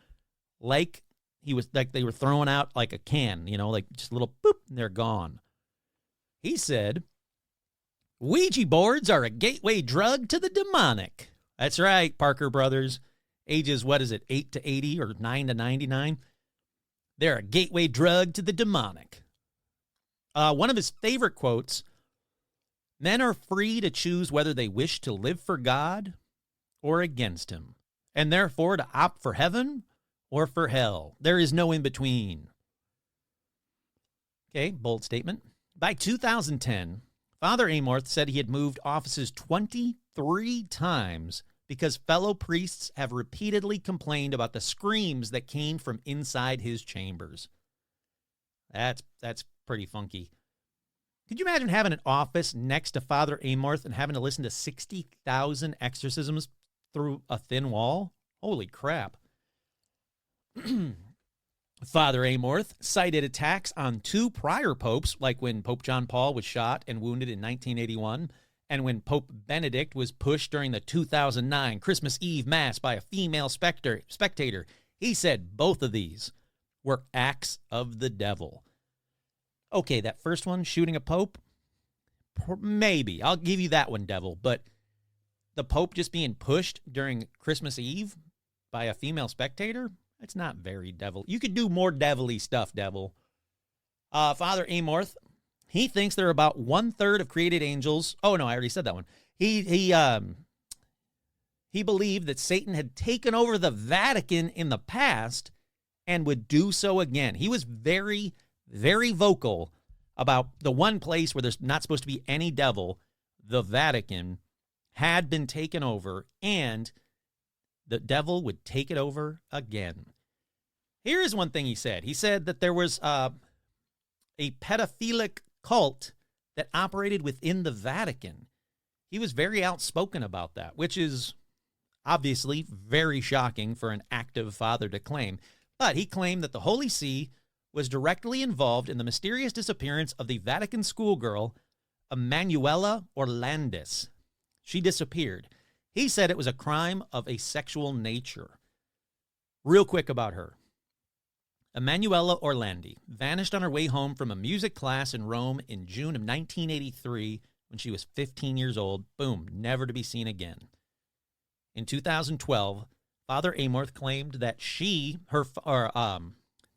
like they were throwing out like a can, like just a little boop, and they're gone. He said, Ouija boards are a gateway drug to the demonic. That's right, Parker Brothers. Ages, 8 to 80 or 9 to 99? They're a gateway drug to the demonic. One of his favorite quotes, men are free to choose whether they wish to live for God or against him, and therefore to opt for heaven or for hell. There is no in between. Okay, bold statement. By 2010, Father Amorth said he had moved offices 23 times because fellow priests have repeatedly complained about the screams that came from inside his chambers. That's pretty funky. Could you imagine having an office next to Father Amorth and having to listen to 60,000 exorcisms through a thin wall? Holy crap. Father Amorth cited attacks on 2 prior popes, like when Pope John Paul was shot and wounded in 1981, and when Pope Benedict was pushed during the 2009 Christmas Eve Mass by a female spectator. He said both of these were acts of the devil. Okay, that first one, shooting a pope, maybe. I'll give you that one, devil. But the pope just being pushed during Christmas Eve by a female spectator? That's not very devil. You could do more devilly stuff, devil. Father Amorth, he thinks there are about 1/3 of created angels. Oh, no, I already said that one. He He believed that Satan had taken over the Vatican in the past and would do so again. He was very, very vocal about the one place where there's not supposed to be any devil, the Vatican, had been taken over, and the devil would take it over again. Here is one thing he said. He said that there was a pedophilic cult that operated within the Vatican. He was very outspoken about that, which is obviously very shocking for an active father to claim. But he claimed that the Holy See was directly involved in the mysterious disappearance of the Vatican schoolgirl, Emanuela Orlandis. She disappeared. He said it was a crime of a sexual nature. Real quick about her. Emanuela Orlandi vanished on her way home from a music class in Rome in June of 1983 when she was 15 years old. Boom, never to be seen again. In 2012, Father Amorth claimed that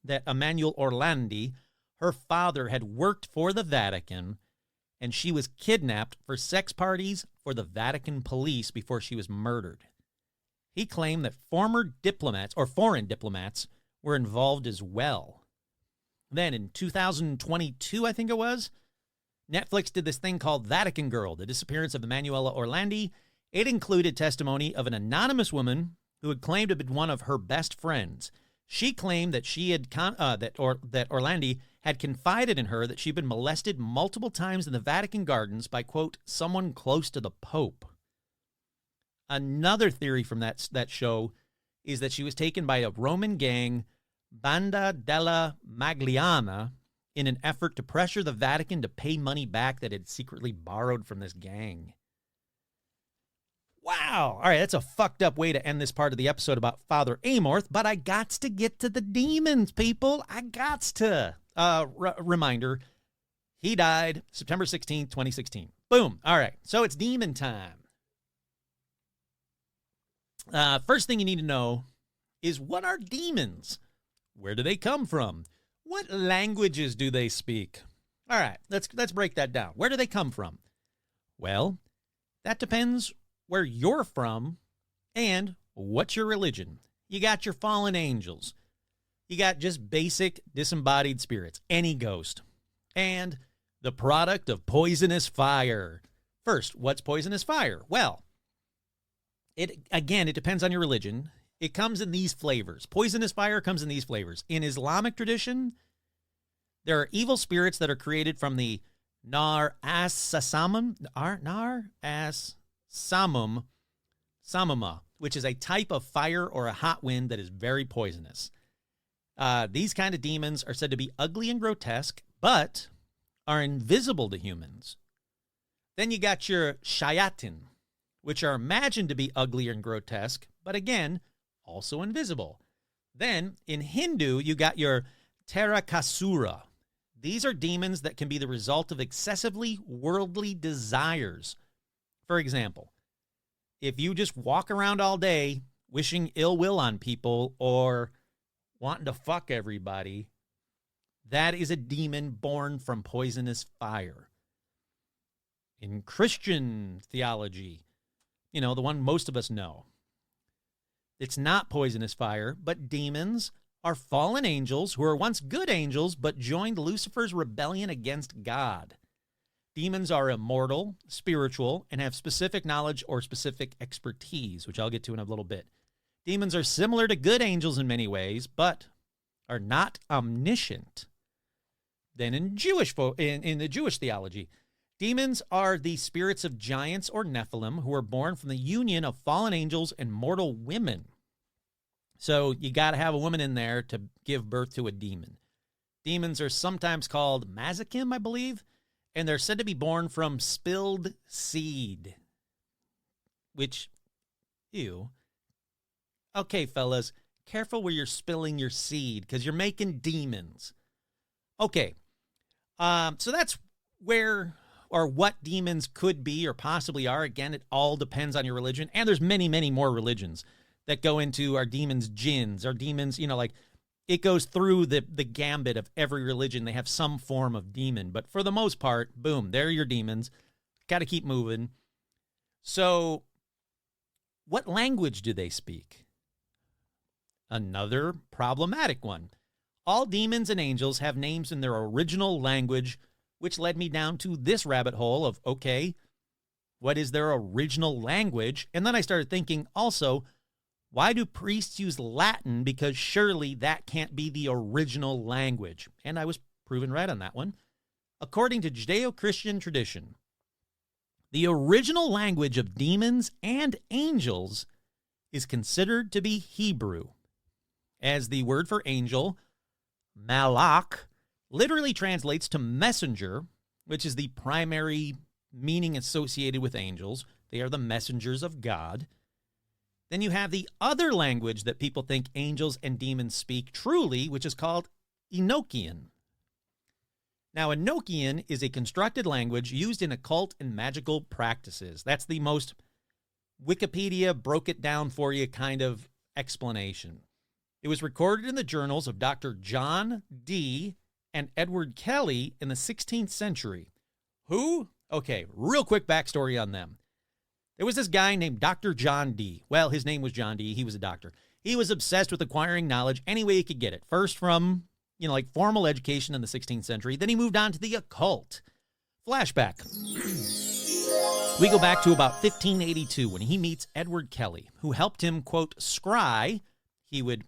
that Emanuel Orlandi, her father, had worked for the Vatican, and she was kidnapped for sex parties for the Vatican police before she was murdered. He claimed that former diplomats, or foreign diplomats, were involved as well. Then in 2022, I think it was, Netflix did this thing called Vatican Girl, the disappearance of Emanuela Orlandi. It included testimony of an anonymous woman who had claimed to have been one of her best friends. She claimed that she had that Orlandi had confided in her that she'd been molested multiple times in the Vatican gardens by, quote, someone close to the Pope. Another theory from that show is that she was taken by a Roman gang, Banda della Magliana, in an effort to pressure the Vatican to pay money back that it had secretly borrowed from this gang. Wow. All right, that's a fucked up way to end this part of the episode about Father Amorth, but I gots to get to the demons, people. I gots to. Reminder, he died September 16th, 2016. Boom. All right, so it's demon time. First thing you need to know is, what are demons? Where do they come from? What languages do they speak? All right, let's break that down. Where do they come from? Well, that depends where you're from and what's your religion. You got your fallen angels. You got just basic disembodied spirits, any ghost, and the product of poisonous fire. First, what's poisonous fire? Well, it depends on your religion. It comes in these flavors. Poisonous fire comes in these flavors. In Islamic tradition, there are evil spirits that are created from the Nar as Samum, Samuma, which is a type of fire or a hot wind that is very poisonous. These kind of demons are said to be ugly and grotesque, but are invisible to humans. Then you got your shayatin, which are imagined to be ugly and grotesque, but again, also invisible. Then, in Hindu, you got your Tarakasura. These are demons that can be the result of excessively worldly desires. For example, if you just walk around all day wishing ill will on people or wanting to fuck everybody, that is a demon born from poisonous fire. In Christian theology, the one most of us know, it's not poisonous fire, but demons are fallen angels who were once good angels but joined Lucifer's rebellion against God. Demons are immortal, spiritual, and have specific knowledge or specific expertise, which I'll get to in a little bit. Demons are similar to good angels in many ways, but are not omniscient. Then in the Jewish theology, demons are the spirits of giants or Nephilim who are born from the union of fallen angels and mortal women. So you got to have a woman in there to give birth to a demon. Demons are sometimes called masochim, I believe, and they're said to be born from spilled seed. Which, ew. Okay, fellas, careful where you're spilling your seed, because you're making demons. Okay, so that's where or what demons could be or possibly are. Again, it all depends on your religion, and there's many, many more religions that go into our demons jinns, our demons, it goes through the gambit of every religion. They have some form of demon, but for the most part, boom, they're your demons. Got to keep moving. So What language do they speak? Another problematic one. All demons and angels have names in their original language, which led me down to this rabbit hole of, okay, what is their original language? And then I started thinking also, why do priests use Latin? Because surely that can't be the original language. And I was proven right on that one. According to Judeo-Christian tradition, the original language of demons and angels is considered to be Hebrew, as the word for angel, malach, literally translates to messenger, which is the primary meaning associated with angels. They are the messengers of God. Then you have the other language that people think angels and demons speak truly, which is called Enochian. Now, Enochian is a constructed language used in occult and magical practices. That's the most Wikipedia broke it down for you kind of explanation. It was recorded in the journals of Dr. John Dee and Edward Kelly in the 16th century. Who? Okay, real quick backstory on them. There was this guy named Dr. John Dee. Well, his name was John Dee. He was a doctor. He was obsessed with acquiring knowledge any way he could get it. First from, like formal education in the 16th century. Then he moved on to the occult. Flashback. We go back to about 1582 when he meets Edward Kelly, who helped him, quote, scry. He would,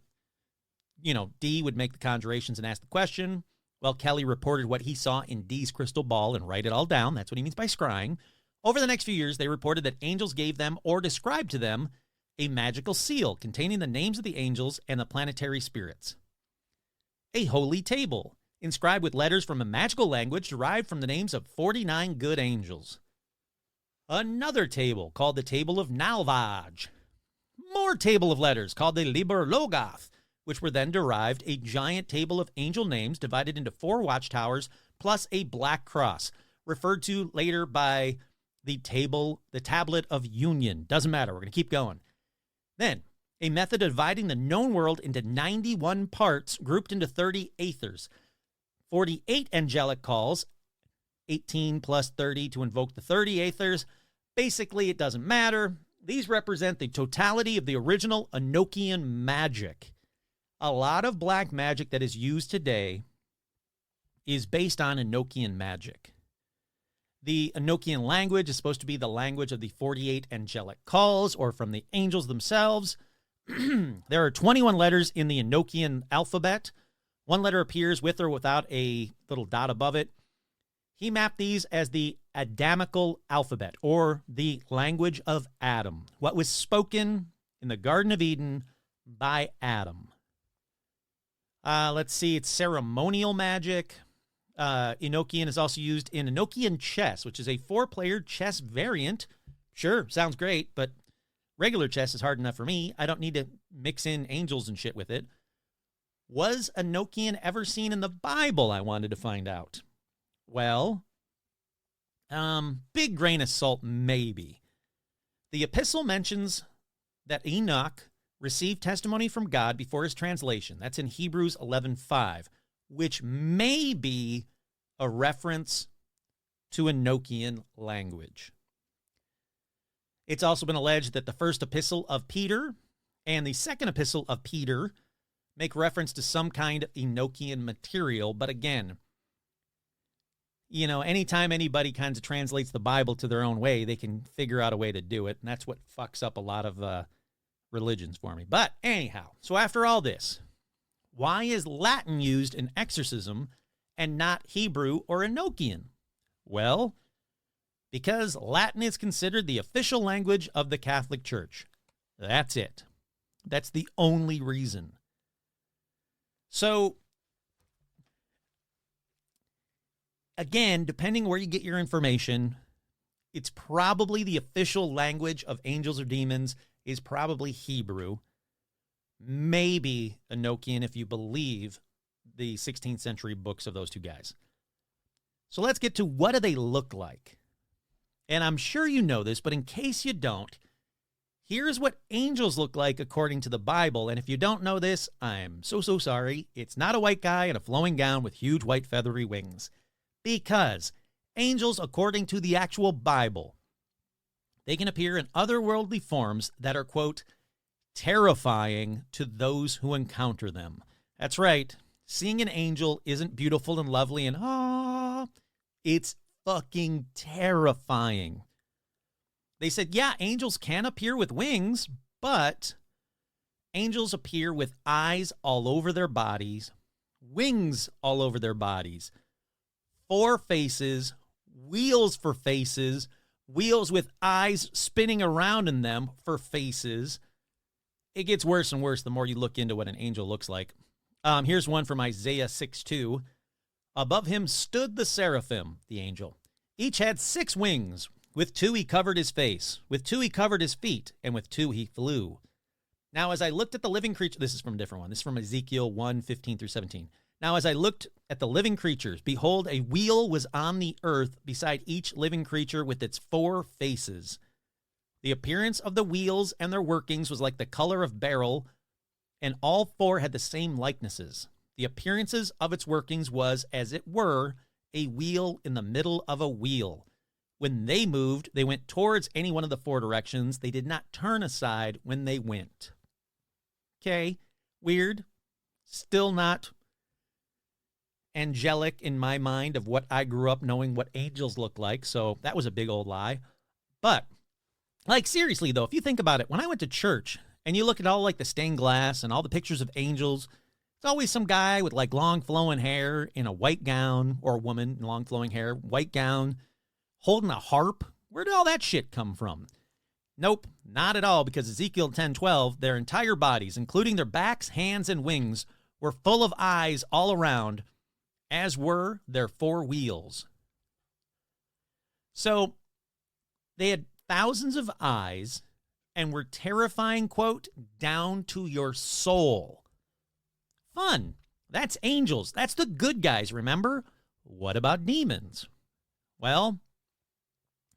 Dee would make the conjurations and ask the question. Well, Kelly reported what he saw in Dee's crystal ball and write it all down. That's what he means by scrying. Over the next few years, they reported that angels gave them or described to them a magical seal containing the names of the angels and the planetary spirits. A holy table, inscribed with letters from a magical language derived from the names of 49 good angels. Another table called the Table of Nalvaj. More table of letters called the Liber Logoth, which were then derived a giant table of angel names divided into 4 watchtowers plus a black cross, referred to later by the Tablet of Union. Doesn't matter. We're going to keep going. Then, a method of dividing the known world into 91 parts grouped into 30 aethers. 48 angelic calls, 18 plus 30 to invoke the 30 aethers. Basically, it doesn't matter. These represent the totality of the original Enochian magic. A lot of black magic that is used today is based on Enochian magic. The Enochian language is supposed to be the language of the 48 angelic calls or from the angels themselves. There are 21 letters in the Enochian alphabet. One letter appears with or without a little dot above it. He mapped these as the Adamical alphabet, or the language of Adam, what was spoken in the Garden of Eden by Adam. Let's see, it's ceremonial magic. Enochian is also used in Enochian chess, which is a 4-player chess variant. Sure, sounds great, but regular chess is hard enough for me. I don't need to mix in angels and shit with it. Was Enochian ever seen in the Bible? I wanted to find out. Well, big grain of salt, maybe. The epistle mentions that Enoch received testimony from God before his translation. That's in Hebrews 11:5, which may be a reference to Enochian language. It's also been alleged that the first epistle of Peter and the second epistle of Peter make reference to some kind of Enochian material. But again, anytime anybody kind of translates the Bible to their own way, they can figure out a way to do it. And that's what fucks up a lot of religions for me. But anyhow, so after all this, why is Latin used in exorcism and not Hebrew or Enochian? Well, because Latin is considered the official language of the Catholic Church. That's it. That's the only reason. So, again, depending where you get your information, it's probably the official language of angels or demons is probably Hebrew. Maybe Enochian if you believe the 16th century books of those two guys. So let's get to what do they look like. And I'm sure you know this, but in case you don't, here's what angels look like according to the Bible. And if you don't know this, I'm so sorry. It's not a white guy in a flowing gown with huge white feathery wings. Because angels, according to the actual Bible, They can appear in otherworldly forms that are, quote, terrifying to those who encounter them. That's right. Seeing an angel isn't beautiful and lovely and it's fucking terrifying. They said, yeah, angels can appear with wings, but angels appear with eyes all over their bodies, wings all over their bodies, 4 faces, wheels for faces, wheels with eyes spinning around in them for faces. It gets worse and worse the more you look into what an angel looks like. Here's one from Isaiah 6:2. Above him stood the seraphim, the angel. Each had 6 wings. With 2 he covered his face. With 2 he covered his feet. And with 2 he flew. Now as I looked at the living creature, this is from a different one. This is from Ezekiel 1:15-17. Now as I looked at the living creatures, behold, a wheel was on the earth beside each living creature with its 4 faces. The appearance of the wheels and their workings was like the color of beryl, and all 4 had the same likenesses. The appearances of its workings was, as it were, a wheel in the middle of a wheel. When they moved, they went towards any one of the 4 directions. They did not turn aside when they went. Okay, weird. Still not angelic in my mind of what I grew up knowing what angels look like, so that was a big old lie. But, like, seriously, though, if you think about it, when I went to church, and you look at all, like, the stained glass and all the pictures of angels, it's always some guy with, like, long flowing hair in a white gown, or a woman in long flowing hair, white gown, holding a harp. Where did all that shit come from? Nope, not at all, because Ezekiel 10:12, their entire bodies, including their backs, hands, and wings, were full of eyes all around, as were their 4 wheels. So, they had thousands of eyes and were terrifying, quote, down to your soul. Fun. That's angels. That's the good guys, remember? What about demons? Well,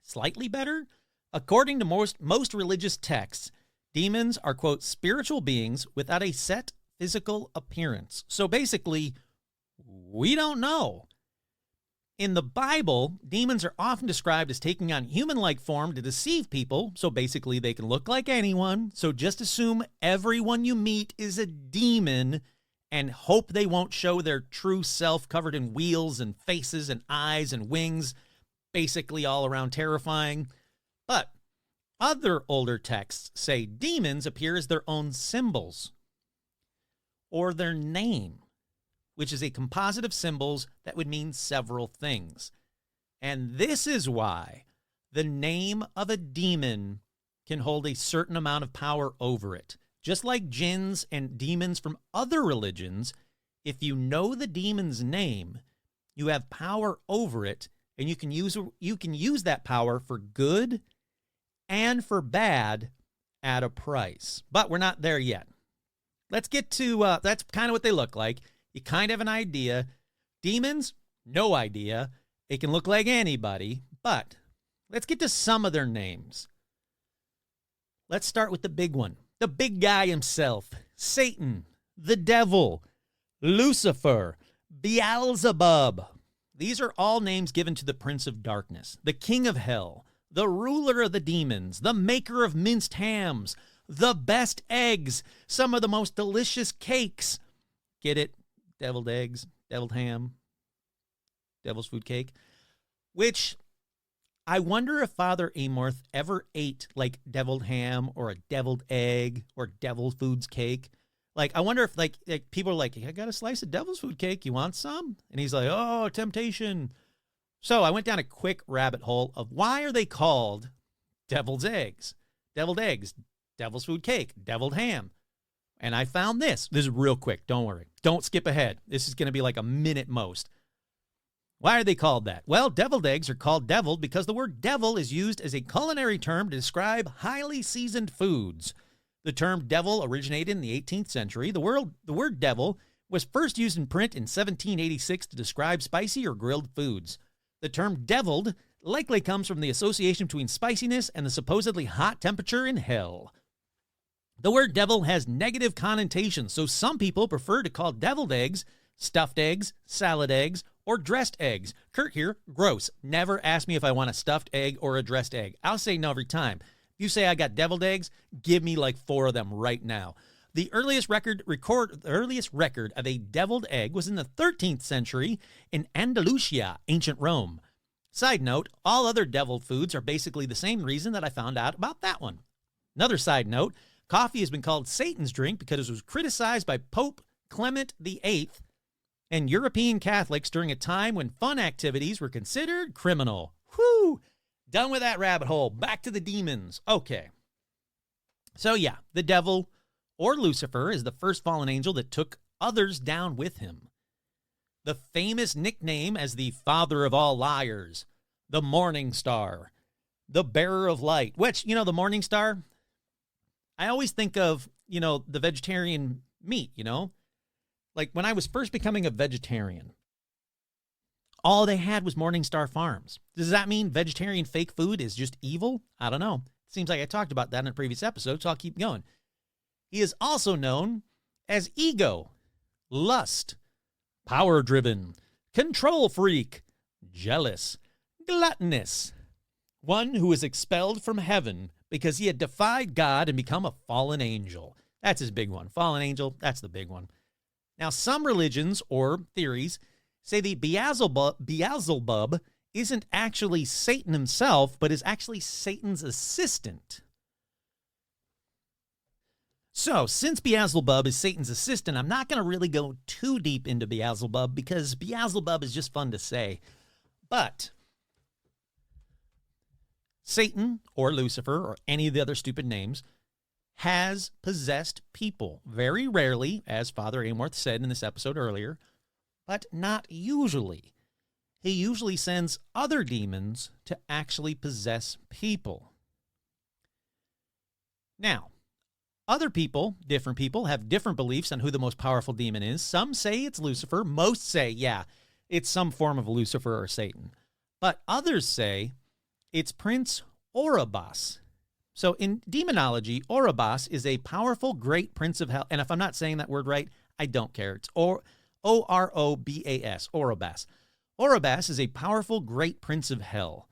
slightly better. According to most religious texts, demons are, quote, spiritual beings without a set physical appearance. So basically, we don't know. In the Bible, demons are often described as taking on human-like form to deceive people, so basically they can look like anyone, so just assume everyone you meet is a demon and hope they won't show their true self covered in wheels and faces and eyes and wings, basically all around terrifying. But other older texts say demons appear as their own symbols or their name, which is a composite of symbols that would mean several things. And this is why the name of a demon can hold a certain amount of power over it. Just like jinns and demons from other religions, if you know the demon's name, you have power over it, and you can use that power for good and for bad at a price. But we're not there yet. Let's get to, that's kind of what they look like. You kind of have an idea. Demons, no idea. It can look like anybody, but let's get to some of their names. Let's start with the big one. The big guy himself. Satan, the devil, Lucifer, Beelzebub. These are all names given to the prince of darkness, the king of hell, the ruler of the demons, the maker of minced hams, the best eggs, some of the most delicious cakes. Get it? Deviled eggs, deviled ham, devil's food cake. Which I wonder if Father Amorth ever ate like deviled ham or a deviled egg or devil's foods cake. Like, I wonder if like people are like, I got a slice of devil's food cake. You want some? And he's like, oh, temptation. So I went down a quick rabbit hole of why are they called devil's eggs, devil's food cake, deviled ham. And I found this. This is real quick. Don't worry. Don't skip ahead. This is going to be like a minute most. Why are they called that? Well, deviled eggs are called deviled because the word devil is used as a culinary term to describe highly seasoned foods. The term devil originated in the 18th century. The word devil was first used in print in 1786 to describe spicy or grilled foods. The term deviled likely comes from the association between spiciness and the supposedly hot temperature in hell. The word devil has negative connotations, so some people prefer to call deviled eggs, stuffed eggs, salad eggs, or dressed eggs. Kurt here, gross. Never ask me if I want a stuffed egg or a dressed egg. I'll say no every time. If you say I got deviled eggs, give me like 4 of them right now. The earliest record of a deviled egg was in the 13th century in Andalusia, ancient Rome. Side note, all other deviled foods are basically the same reason that I found out about that one. Another side note, coffee has been called Satan's drink because it was criticized by Pope Clement VIII and European Catholics during a time when fun activities were considered criminal. Whew! Done with that rabbit hole. Back to the demons. Okay. So yeah, the devil, or Lucifer, is the first fallen angel that took others down with him. The famous nickname as the father of all liars, the morning star, the bearer of light, which, the morning star, I always think of, the vegetarian meat, Like when I was first becoming a vegetarian, all they had was Morningstar Farms. Does that mean vegetarian fake food is just evil? I don't know. Seems like I talked about that in a previous episode, so I'll keep going. He is also known as ego, lust, power-driven, control freak, jealous, gluttonous, one who was expelled from heaven because he had defied God and become a fallen angel. That's his big one. Fallen angel, that's the big one. Now, some religions or theories say the Beelzebub isn't actually Satan himself, but is actually Satan's assistant. So, since Beelzebub is Satan's assistant, I'm not going to really go too deep into Beelzebub because Beelzebub is just fun to say. But Satan, or Lucifer, or any of the other stupid names, has possessed people. Very rarely, as Father Amorth said in this episode earlier, but not usually. He usually sends other demons to actually possess people. Now, other people, different people, have different beliefs on who the most powerful demon is. Some say it's Lucifer. Most say, yeah, it's some form of Lucifer or Satan. But others say it's Prince Orobas. So in demonology, Orobas is a powerful great prince of hell. And if I'm not saying that word right, I don't care. It's O-R-O-B-A-S, Orobas. Orobas is a powerful great prince of hell,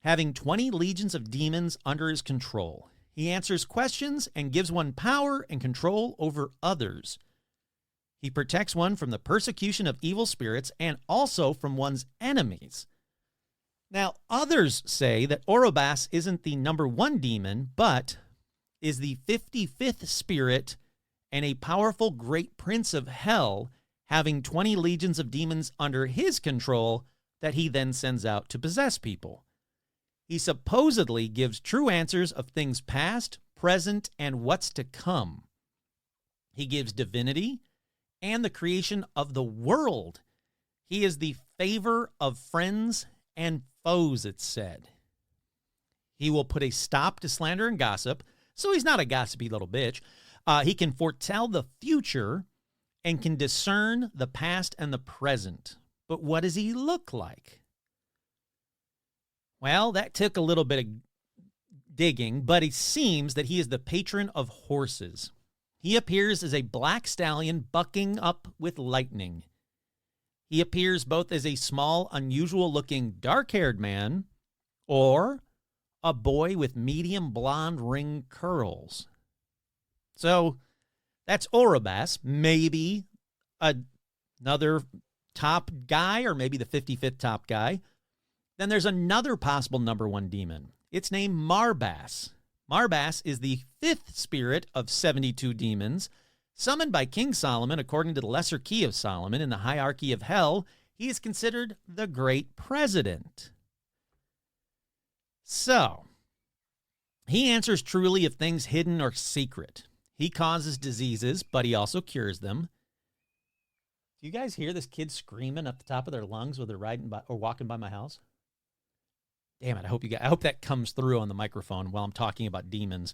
having 20 legions of demons under his control. He answers questions and gives one power and control over others. He protects one from the persecution of evil spirits and also from one's enemies. Now, others say that Orobas isn't the number 1 demon, but is the 55th spirit and a powerful great prince of hell, having 20 legions of demons under his control that he then sends out to possess people. He supposedly gives true answers of things past, present, and what's to come. He gives divinity and the creation of the world. He is the favor of friends and foes, it's said. He will put a stop to slander and gossip, so he's not a gossipy little bitch. He can foretell the future and can discern the past and the present. But what does he look like? Well, that took a little bit of digging, but it seems that he is the patron of horses. He appears as a black stallion bucking up with lightning. He appears both as a small, unusual-looking, dark-haired man or a boy with medium blonde ring curls. So that's Orobas, maybe another top guy or maybe the 55th top guy. Then there's another possible number 1 demon. It's named Marbas. Marbas is the 5th spirit of 72 demons. Summoned by King Solomon according to the Lesser Key of Solomon in the hierarchy of hell, he is considered the great president. So, he answers truly of things hidden or secret. He causes diseases, but he also cures them. Do you guys hear this kid screaming up the top of their lungs while they're riding by or walking by my house? Damn it, I hope that comes through on the microphone while I'm talking about demons.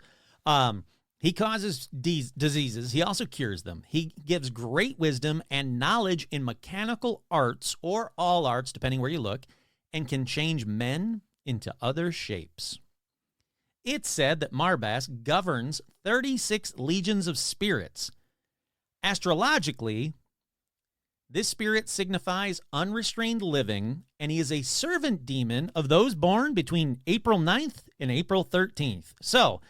He causes diseases. He also cures them. He gives great wisdom and knowledge in mechanical arts or all arts, depending where you look, and can change men into other shapes. It's said that Marbas governs 36 legions of spirits. Astrologically, This spirit signifies unrestrained living, and he is a servant demon of those born between April 9th and April 13th. So,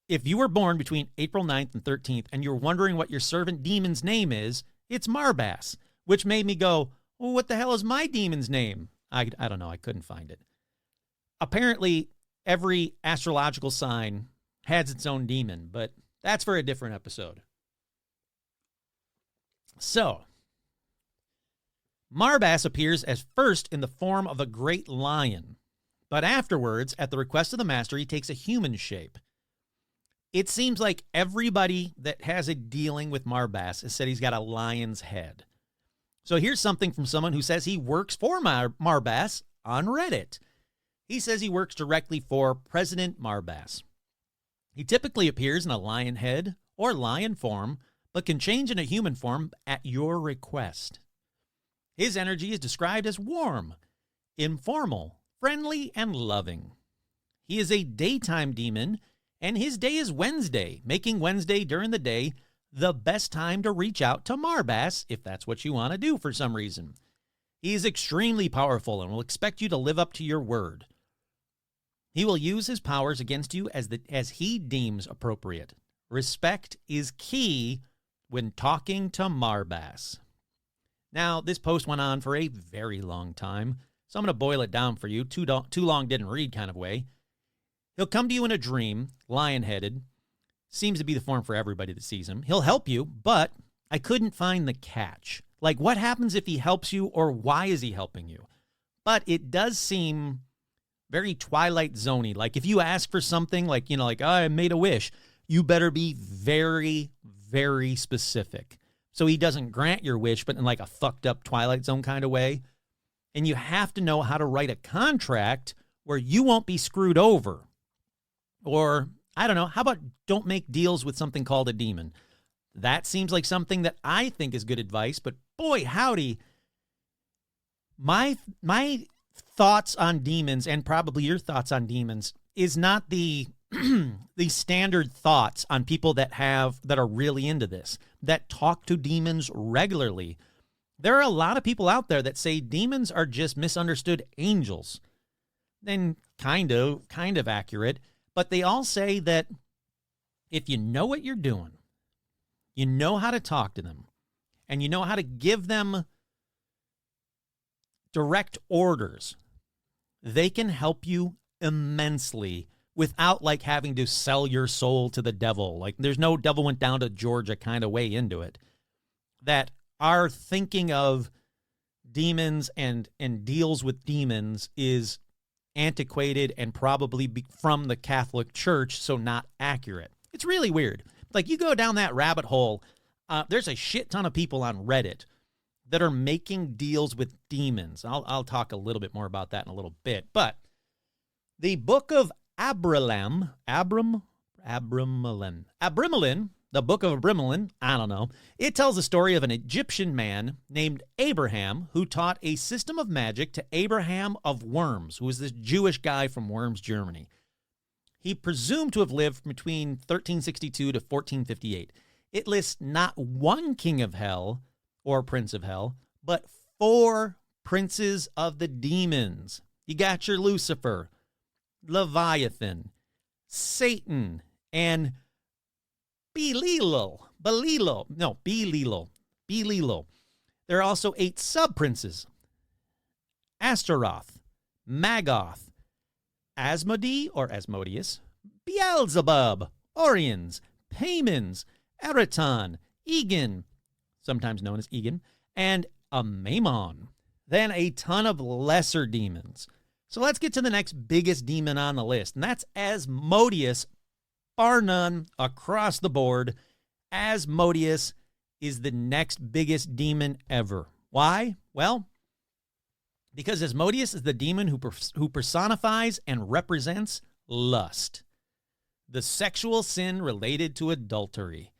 if you were born between April 9th and 13th and you're wondering what your servant demon's name is, it's Marbass, which made me go, well, what the hell is my demon's name? I don't know. I couldn't find it. Apparently, every astrological sign has its own demon, but that's for a different episode. So, Marbass appears as first in the form of a great lion, but afterwards, at the request of the master, he takes a human shape. It seems like everybody that has a dealing with Marbass has said he's got a lion's head. So here's something from someone who says he works for Marbass on Reddit. He says he works directly for President Marbass. He typically appears in a lion head or lion form, but can change into human form at your request. His energy is described as warm, informal, friendly, and loving. He is a daytime demon, and his day is Wednesday, making Wednesday during the day the best time to reach out to Marbass if that's what you want to do for some reason. He is extremely powerful and will expect you to live up to your word. He will use his powers against you as he deems appropriate. Respect is key when talking to Marbass. Now, this post went on for a very long time, so I'm going to boil it down for you, too long didn't read kind of way. He'll come to you in a dream, lion-headed. Seems to be the form for everybody that sees him. He'll help you, but I couldn't find the catch. Like, what happens if he helps you, or why is he helping you? But it does seem very Twilight Zone-y. Like, if you ask for something, like, oh, I made a wish, you better be very, very specific. So he doesn't grant your wish, but in like a fucked up Twilight Zone kind of way. And you have to know how to write a contract where you won't be screwed over. Or, I don't know, how about don't make deals with something called a demon? That seems like something that I think is good advice, but boy, howdy. My thoughts on demons, and probably your thoughts on demons, is not the the standard thoughts on people that are really into this, that talk to demons regularly. There are a lot of people out there that say demons are just misunderstood angels. And kind of accurate, but they all say that if you know what you're doing, you know how to talk to them, and you know how to give them direct orders, they can help you immensely without like having to sell your soul to the devil. Like there's no devil went down to Georgia kind of way into it. That our thinking of demons and deals with demons is antiquated and probably from the Catholic Church, so not accurate. It's really weird. Like you go down that rabbit hole, there's a shit ton of people on Reddit that are making deals with demons. I'll talk a little bit more about that in a little bit. But the book of Abramelin, the book of Abramelin, I don't know. It tells the story of an Egyptian man named Abraham who taught a system of magic to Abraham of Worms, who was this Jewish guy from Worms, Germany. He presumed to have lived between 1362 to 1458. It lists not one king of hell or prince of hell, but 4 princes of the demons. You got your Lucifer, Leviathan, Satan, and Belial. There are also 8 sub-princes: Astaroth, Magoth, Asmodee or Asmodeus, Beelzebub, Orions, Paimons, Eraton, Egan, sometimes known as Egan, and Amaimon. Then a ton of lesser demons. So let's get to the next biggest demon on the list, and that's Asmodeus, bar none, across the board. Asmodeus is the next biggest demon ever. Why? Well, because Asmodeus is the demon who personifies and represents lust, the sexual sin related to adultery.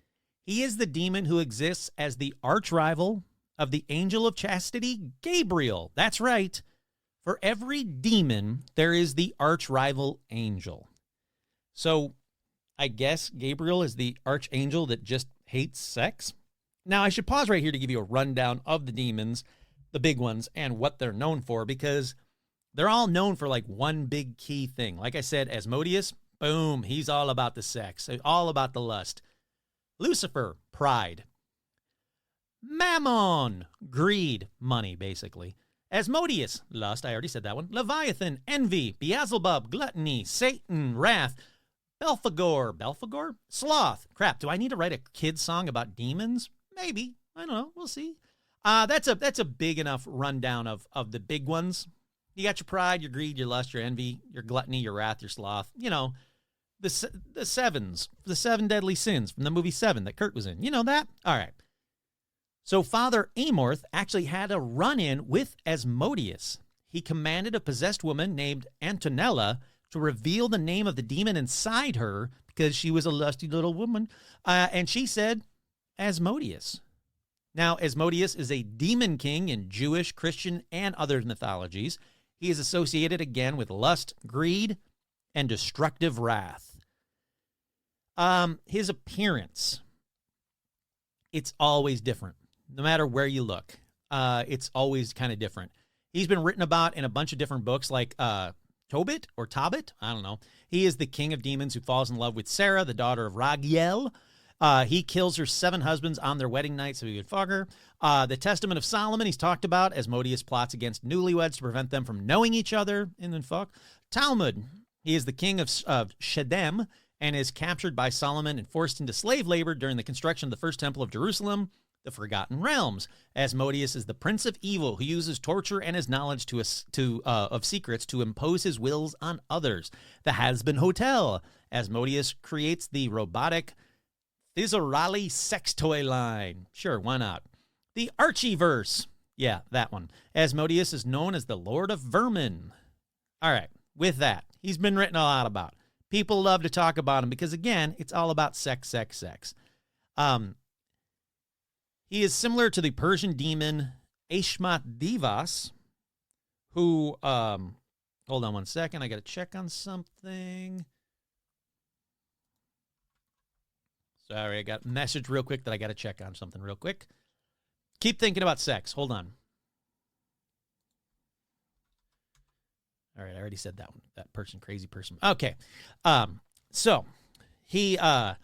He is the demon who exists as the arch-rival of the angel of chastity, Gabriel. That's right. For every demon, there is the arch-rival angel. So I guess Gabriel is the archangel that just hates sex? Now, I should pause right here to give you a rundown of the demons, the big ones, and what they're known for, because they're all known for like one big key thing. Like I said, Asmodeus, boom, he's all about the sex, all about the lust. Lucifer, pride. Mammon, greed, money, basically. Asmodeus, lust, I already said that one. Leviathan, envy. Beelzebub, gluttony. Satan, wrath. Belphegor, sloth. Crap, do I need to write a kid's song about demons? Maybe. I don't know. We'll see. That's a big enough rundown of the big ones. You got your pride, your greed, your lust, your envy, your gluttony, your wrath, your sloth. You know, the sevens, the 7 deadly sins from the movie Seven that Kurt was in. You know that? All right. So Father Amorth actually had a run-in with Asmodeus. He commanded a possessed woman named Antonella to reveal the name of the demon inside her because she was a lusty little woman. And she said, Asmodeus. Now, Asmodeus is a demon king in Jewish, Christian, and other mythologies. He is associated again with lust, greed, and destructive wrath. His appearance, it's always different. No matter where you look, it's always kind of different. He's been written about in a bunch of different books like Tobit, I don't know. He is the king of demons who falls in love with Sarah, the daughter of Ragiel. He kills her 7 husbands on their wedding night so he could fuck her. The Testament of Solomon, he's talked about. Asmodeus plots against newlyweds to prevent them from knowing each other and then fuck. Talmud, he is the king of Shedem and is captured by Solomon and forced into slave labor during the construction of the first temple of Jerusalem. The Forgotten Realms. Asmodeus is the prince of evil who uses torture and his knowledge of secrets to impose his wills on others. The Has-Been Hotel. Asmodeus creates the robotic Thizarali sex toy line. Sure, why not? The Archieverse. Yeah, that one. Asmodeus is known as the Lord of Vermin. All right, with that, he's been written a lot about. People love to talk about him because, again, it's all about sex. He is similar to the Persian demon Ashmat Divas, who, hold on one second, I got to check on something. Sorry, I got a message real quick that I got to check on something real quick. Keep thinking about sex. Hold on. All right, I already said that one. That person, crazy person. Okay. So he, here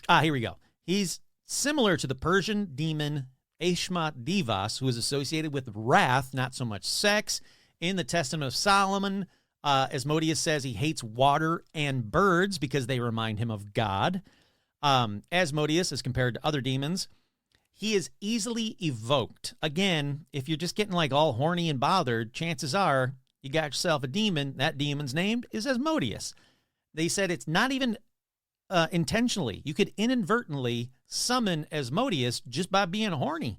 we go. He's similar to the Persian demon Ashmat Divas, who is associated with wrath, not so much sex. In the Testament of Solomon, Asmodeus says he hates water and birds because they remind him of God. Asmodeus, as compared to other demons, he is easily evoked. Again, if you're just getting like all horny and bothered, chances are you got yourself a demon. That demon's name is Asmodeus. They said it's not even intentionally. You could inadvertently summon Asmodeus just by being horny.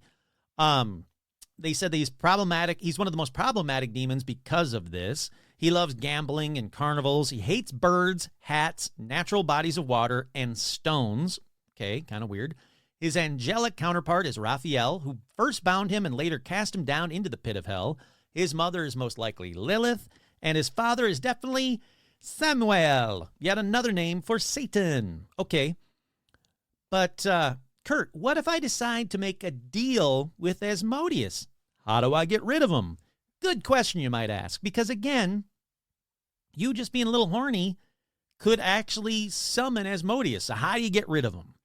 They said that he's problematic. He's one of the most problematic demons because of this. He loves gambling and carnivals. He hates birds, hats, natural bodies of water, and stones. Okay, kind of weird. His angelic counterpart is Raphael, who first bound him and later cast him down into the pit of hell. His mother is most likely Lilith, and his father is definitely Samuel, yet another name for Satan. Okay, but Kurt, what if I decide to make a deal with Asmodeus? How do I get rid of him? Good question, you might ask, because again, you just being a little horny could actually summon Asmodeus. So how do you get rid of him?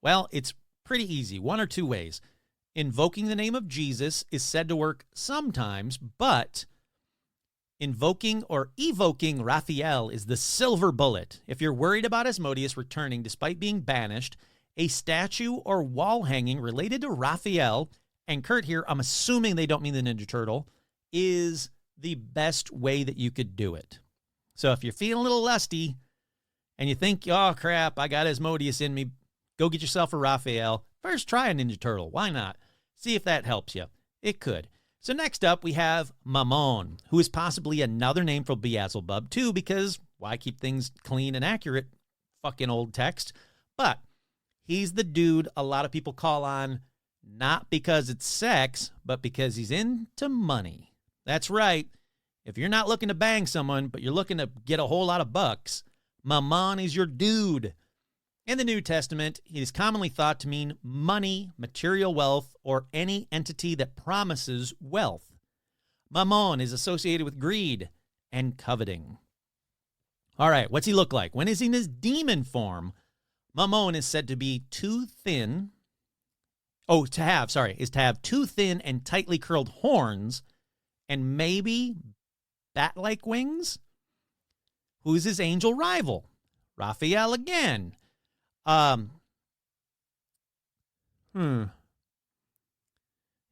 Well, it's pretty easy. One or two ways. Invoking the name of Jesus is said to work sometimes, but invoking or evoking Raphael is the silver bullet. If you're worried about Asmodeus returning despite being banished, a statue or wall hanging related to Raphael, and Kurt here, I'm assuming they don't mean the Ninja Turtle, is the best way that you could do it. So if you're feeling a little lusty and you think, oh crap, I got Asmodeus in me, go get yourself a Raphael. First, try a Ninja Turtle. Why not? See if that helps you. It could. So next up, we have Mammon, who is possibly another name for Beelzebub, too, because why keep things clean and accurate? Fucking old text. But he's the dude a lot of people call on, not because it's sex, but because he's into money. That's right. If you're not looking to bang someone, but you're looking to get a whole lot of bucks, Mammon is your dude. In the New Testament, it is commonly thought to mean money, material wealth, or any entity that promises wealth. Mammon is associated with greed and coveting. All right, what's he look like? When he's in his demon form, Mammon is said to be too thin. To have too thin and tightly curled horns and maybe bat-like wings. Who's his angel rival? Raphael again.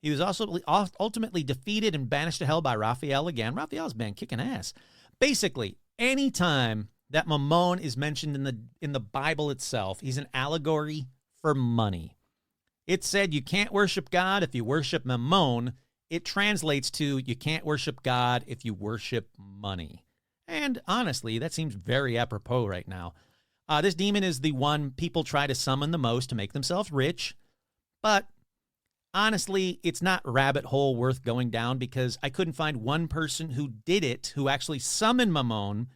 He was also ultimately defeated and banished to hell by Raphael again. Raphael's been kicking ass. Basically, anytime that Mammon is mentioned in the Bible itself, he's an allegory for money. It said you can't worship God if you worship Mammon. It translates to you can't worship God if you worship money. And honestly, that seems very apropos right now. This demon is the one people try to summon the most to make themselves rich. But honestly, it's not rabbit hole worth going down because I couldn't find one person who did it, who actually summoned Mammon,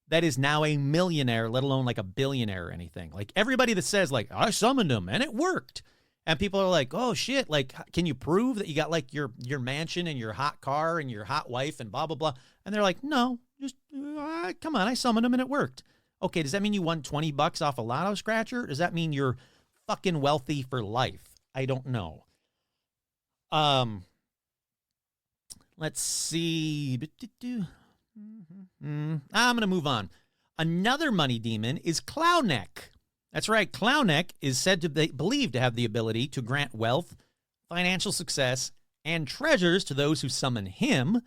that is now a millionaire, let alone like a billionaire or anything. Like everybody that says like, I summoned him and it worked. And people are like, oh shit, like, can you prove that you got like your mansion and your hot car and your hot wife and blah, blah, blah. And they're like, no, just come on, I summoned him and it worked. Okay, does that mean you won $20 off a lotto scratcher? Does that mean you're fucking wealthy for life? I don't know. Let's see. I'm going to move on. Another money demon is Clownneck. That's right. Clownneck is said to be believed to have the ability to grant wealth, financial success, and treasures to those who summon him.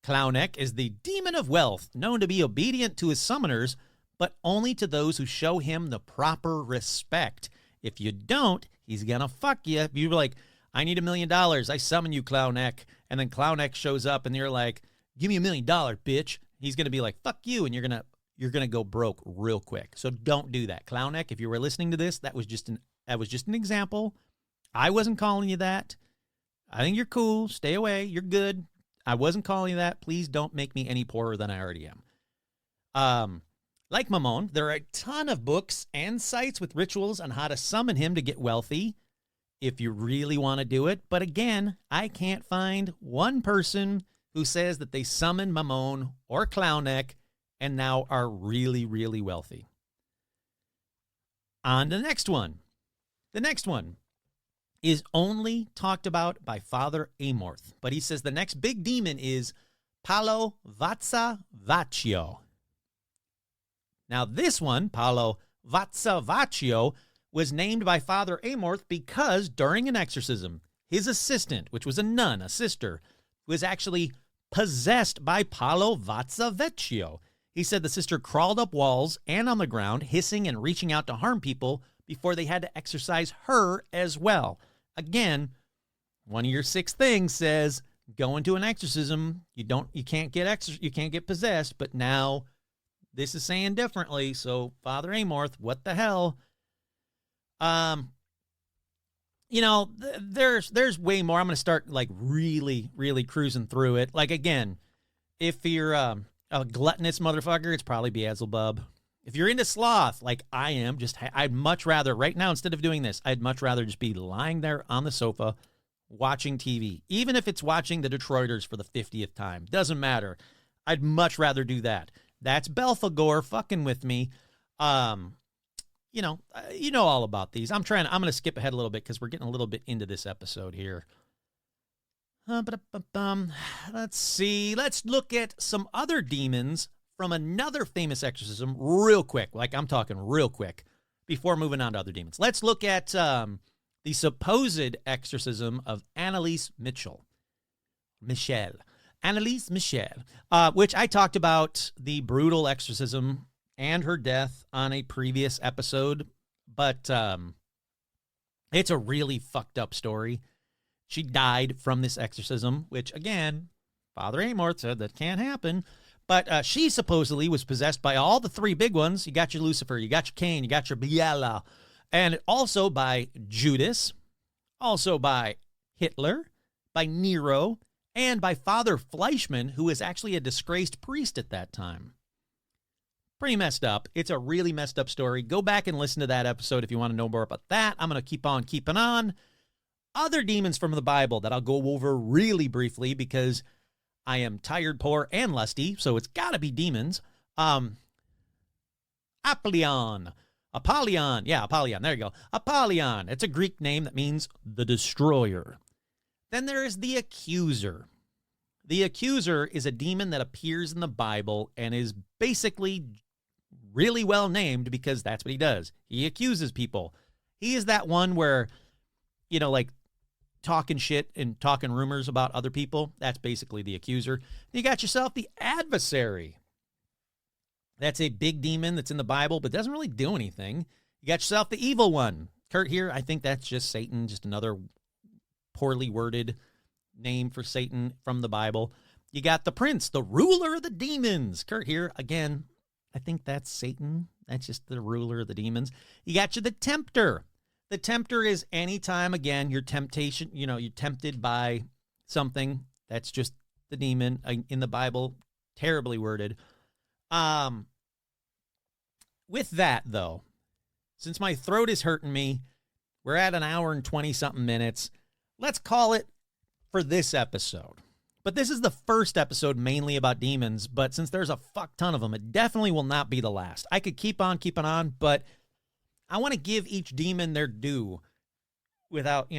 Clownneck is the demon of wealth, known to be obedient to his summoners, but only to those who show him the proper respect. If you don't, he's going to fuck you. If you're like, I need $1 million, I summon you, Clownneck, and then Clownneck shows up and you're like, give me $1 million, bitch. He's going to be like, fuck you, and you're going to go broke real quick. So don't do that. Clownneck, if you were listening to this, that was just an example. I wasn't calling you that. I think you're cool. Stay away. You're good. I wasn't calling you that. Please don't make me any poorer than I already am. Like Mammon, there are a ton of books and sites with rituals on how to summon him to get wealthy if you really want to do it. But again, I can't find one person who says that they summoned Mammon or Clownneck and now are really, really wealthy. On to the next one. The next one is only talked about by Father Amorth, but he says the next big demon is Palo Vatsa Vaccio. Now this one, Palo Vatsa Vaccio, was named by Father Amorth because during an exorcism, his assistant, which was a nun, a sister, was actually possessed by Palo Vatsa Vecchio. He said the sister crawled up walls and on the ground, hissing and reaching out to harm people before they had to exorcise her as well. Again, one of your 6 things says go into an exorcism. You can't get possessed, but now this is saying differently. So Father Amorth, what the hell? There's way more. I'm going to start like really, really cruising through it. Like again, if you're a gluttonous motherfucker, it's probably Beelzebub. If you're into sloth, like I am, I'd much rather right now, instead of doing this, I'd much rather just be lying there on the sofa watching TV. Even if it's watching the Detroiters for the 50th time, doesn't matter. I'd much rather do that. That's Belphegor fucking with me. You know all about these. I'm going to skip ahead a little bit because we're getting a little bit into this episode here. Let's see. Let's look at some other demons from another famous exorcism real quick. Like I'm talking real quick before moving on to other demons. Let's look at the supposed exorcism of Annalise Michel, which I talked about the brutal exorcism and her death on a previous episode, but it's a really fucked up story. She died from this exorcism, which, again, Father Amorth said that can't happen, but she supposedly was possessed by all the 3 big ones. You got your Lucifer, you got your Cain, you got your Biela, and also by Judas, also by Hitler, by Nero, and by Father Fleischmann, who was actually a disgraced priest at that time. Pretty messed up. It's a really messed up story. Go back and listen to that episode if you want to know more about that. I'm going to keep on keeping on. Other demons from the Bible that I'll go over really briefly because I am tired, poor, and lusty, so it's got to be demons. Apollyon. Yeah, Apollyon. There you go. Apollyon. It's a Greek name that means the destroyer. Then there is the accuser. The accuser is a demon that appears in the Bible and is basically really well named because that's what he does. He accuses people. He is that one where, like talking shit and talking rumors about other people. That's basically the accuser. You got yourself the adversary. That's a big demon that's in the Bible but doesn't really do anything. You got yourself the evil one. Kurt here, I think that's just Satan, just another poorly worded name for Satan from the Bible. You got the prince, the ruler of the demons. Kurt here, again, I think that's Satan. That's just the ruler of the demons. You got the tempter. The tempter is anytime, again, your temptation, you're tempted by something. That's just the demon in the Bible, terribly worded. With that, though, since my throat is hurting me, we're at an hour and 20-something minutes. Let's call it for this episode. But this is the first episode mainly about demons, but since there's a fuck ton of them, it definitely will not be the last. I could keep on keeping on, but I want to give each demon their due without,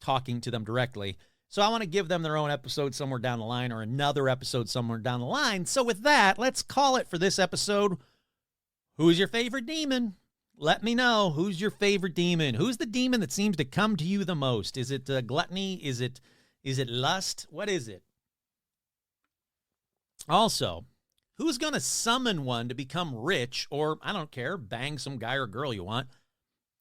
talking to them directly. So I want to give them their own episode somewhere down the line or another episode somewhere down the line. So with that, let's call it for this episode. Who's your favorite demon? Let me know. Who's your favorite demon? Who's the demon that seems to come to you the most? Is it gluttony? Is it lust? What is it? Also, who's going to summon one to become rich or, I don't care, bang some guy or girl you want?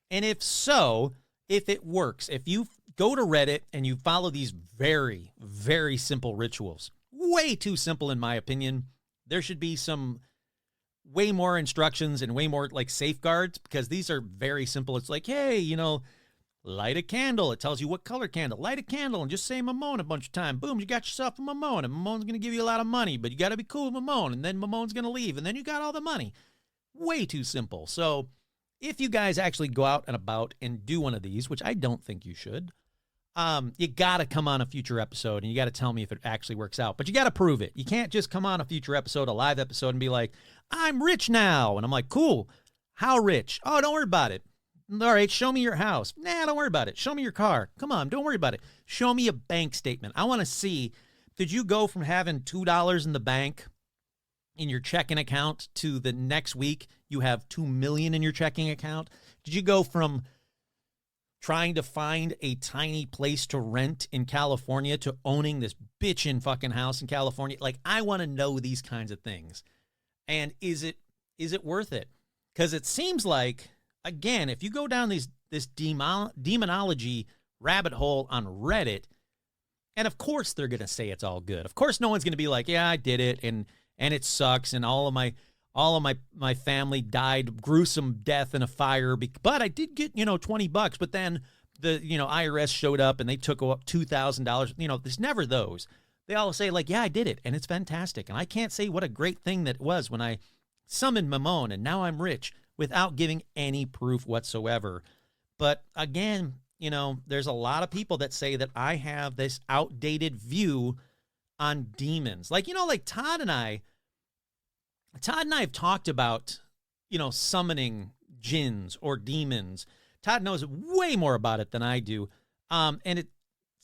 And if so, if it works, if you go to Reddit and you follow these very, very simple rituals, way too simple in my opinion, there should be some way more instructions and way more safeguards because these are very simple. It's like, hey, light a candle. It tells you what color candle. Light a candle and just say Mamone a bunch of times. Boom, you got yourself a Mamone. And Mamone's going to give you a lot of money, but you got to be cool with Mamone. And then Mamone's going to leave. And then you got all the money. Way too simple. So if you guys actually go out and about and do one of these, which I don't think you should, you got to come on a future episode and you got to tell me if it actually works out. But you got to prove it. You can't just come on a future episode, a live episode, and be like, I'm rich now. And I'm like, cool. How rich? Oh, don't worry about it. All right, show me your house. Nah, don't worry about it. Show me your car. Come on, don't worry about it. Show me a bank statement. I want to see, did you go from having $2 in the bank in your checking account to the next week you have $2 million in your checking account? Did you go from trying to find a tiny place to rent in California to owning this bitchin' fucking house in California? I want to know these kinds of things. And is it worth it? Because it seems like, again, if you go down this demonology rabbit hole on Reddit, and of course they're going to say it's all good. Of course no one's going to be like, yeah, I did it, and it sucks, and all of my family died gruesome death in a fire, but I did get, $20, but then the, IRS showed up and they took up $2,000. There's never those. They all say yeah, I did it and it's fantastic. And I can't say what a great thing that was when I summoned Mamone and now I'm rich without giving any proof whatsoever. But again, there's a lot of people that say that I have this outdated view on demons. Todd and I have talked about, summoning jinns or demons. Todd knows way more about it than I do. And it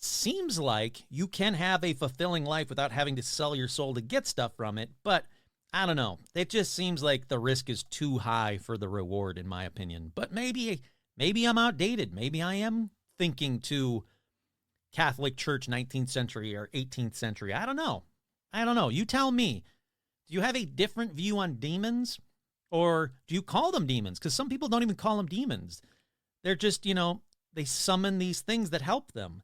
seems like you can have a fulfilling life without having to sell your soul to get stuff from it. But I don't know. It just seems like the risk is too high for the reward, in my opinion. But maybe I'm outdated. Maybe I am thinking to Catholic Church 19th century or 18th century. I don't know. You tell me. Do you have a different view on demons? Or do you call them demons? Because some people don't even call them demons. They're just, they summon these things that help them.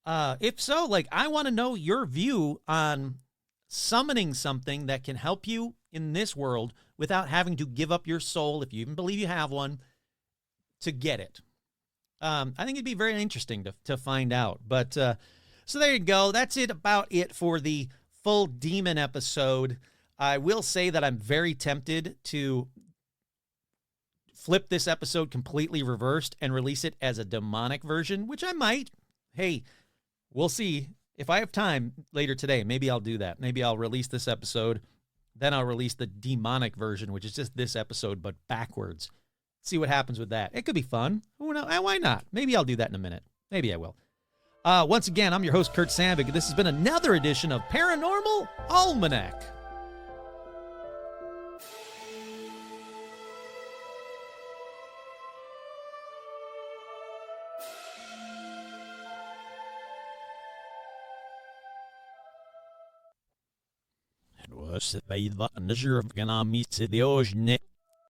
If so, I want to know your view on summoning something that can help you in this world without having to give up your soul, if you even believe you have one, to get it. I think it'd be very interesting to find out. But so there you go. That's about it for the full demon episode. I will say that I'm very tempted to flip this episode completely reversed and release it as a demonic version, which I might. Hey, we'll see. If I have time later today, maybe I'll do that. Maybe I'll release this episode. Then I'll release the demonic version, which is just this episode, but backwards. See what happens with that. It could be fun. Why not? Maybe I'll do that in a minute. Maybe I will. Once again, I'm your host, Kurt Sandvik, and this has been another edition of Paranormal Almanac. Was det vad annars kan ha missat det års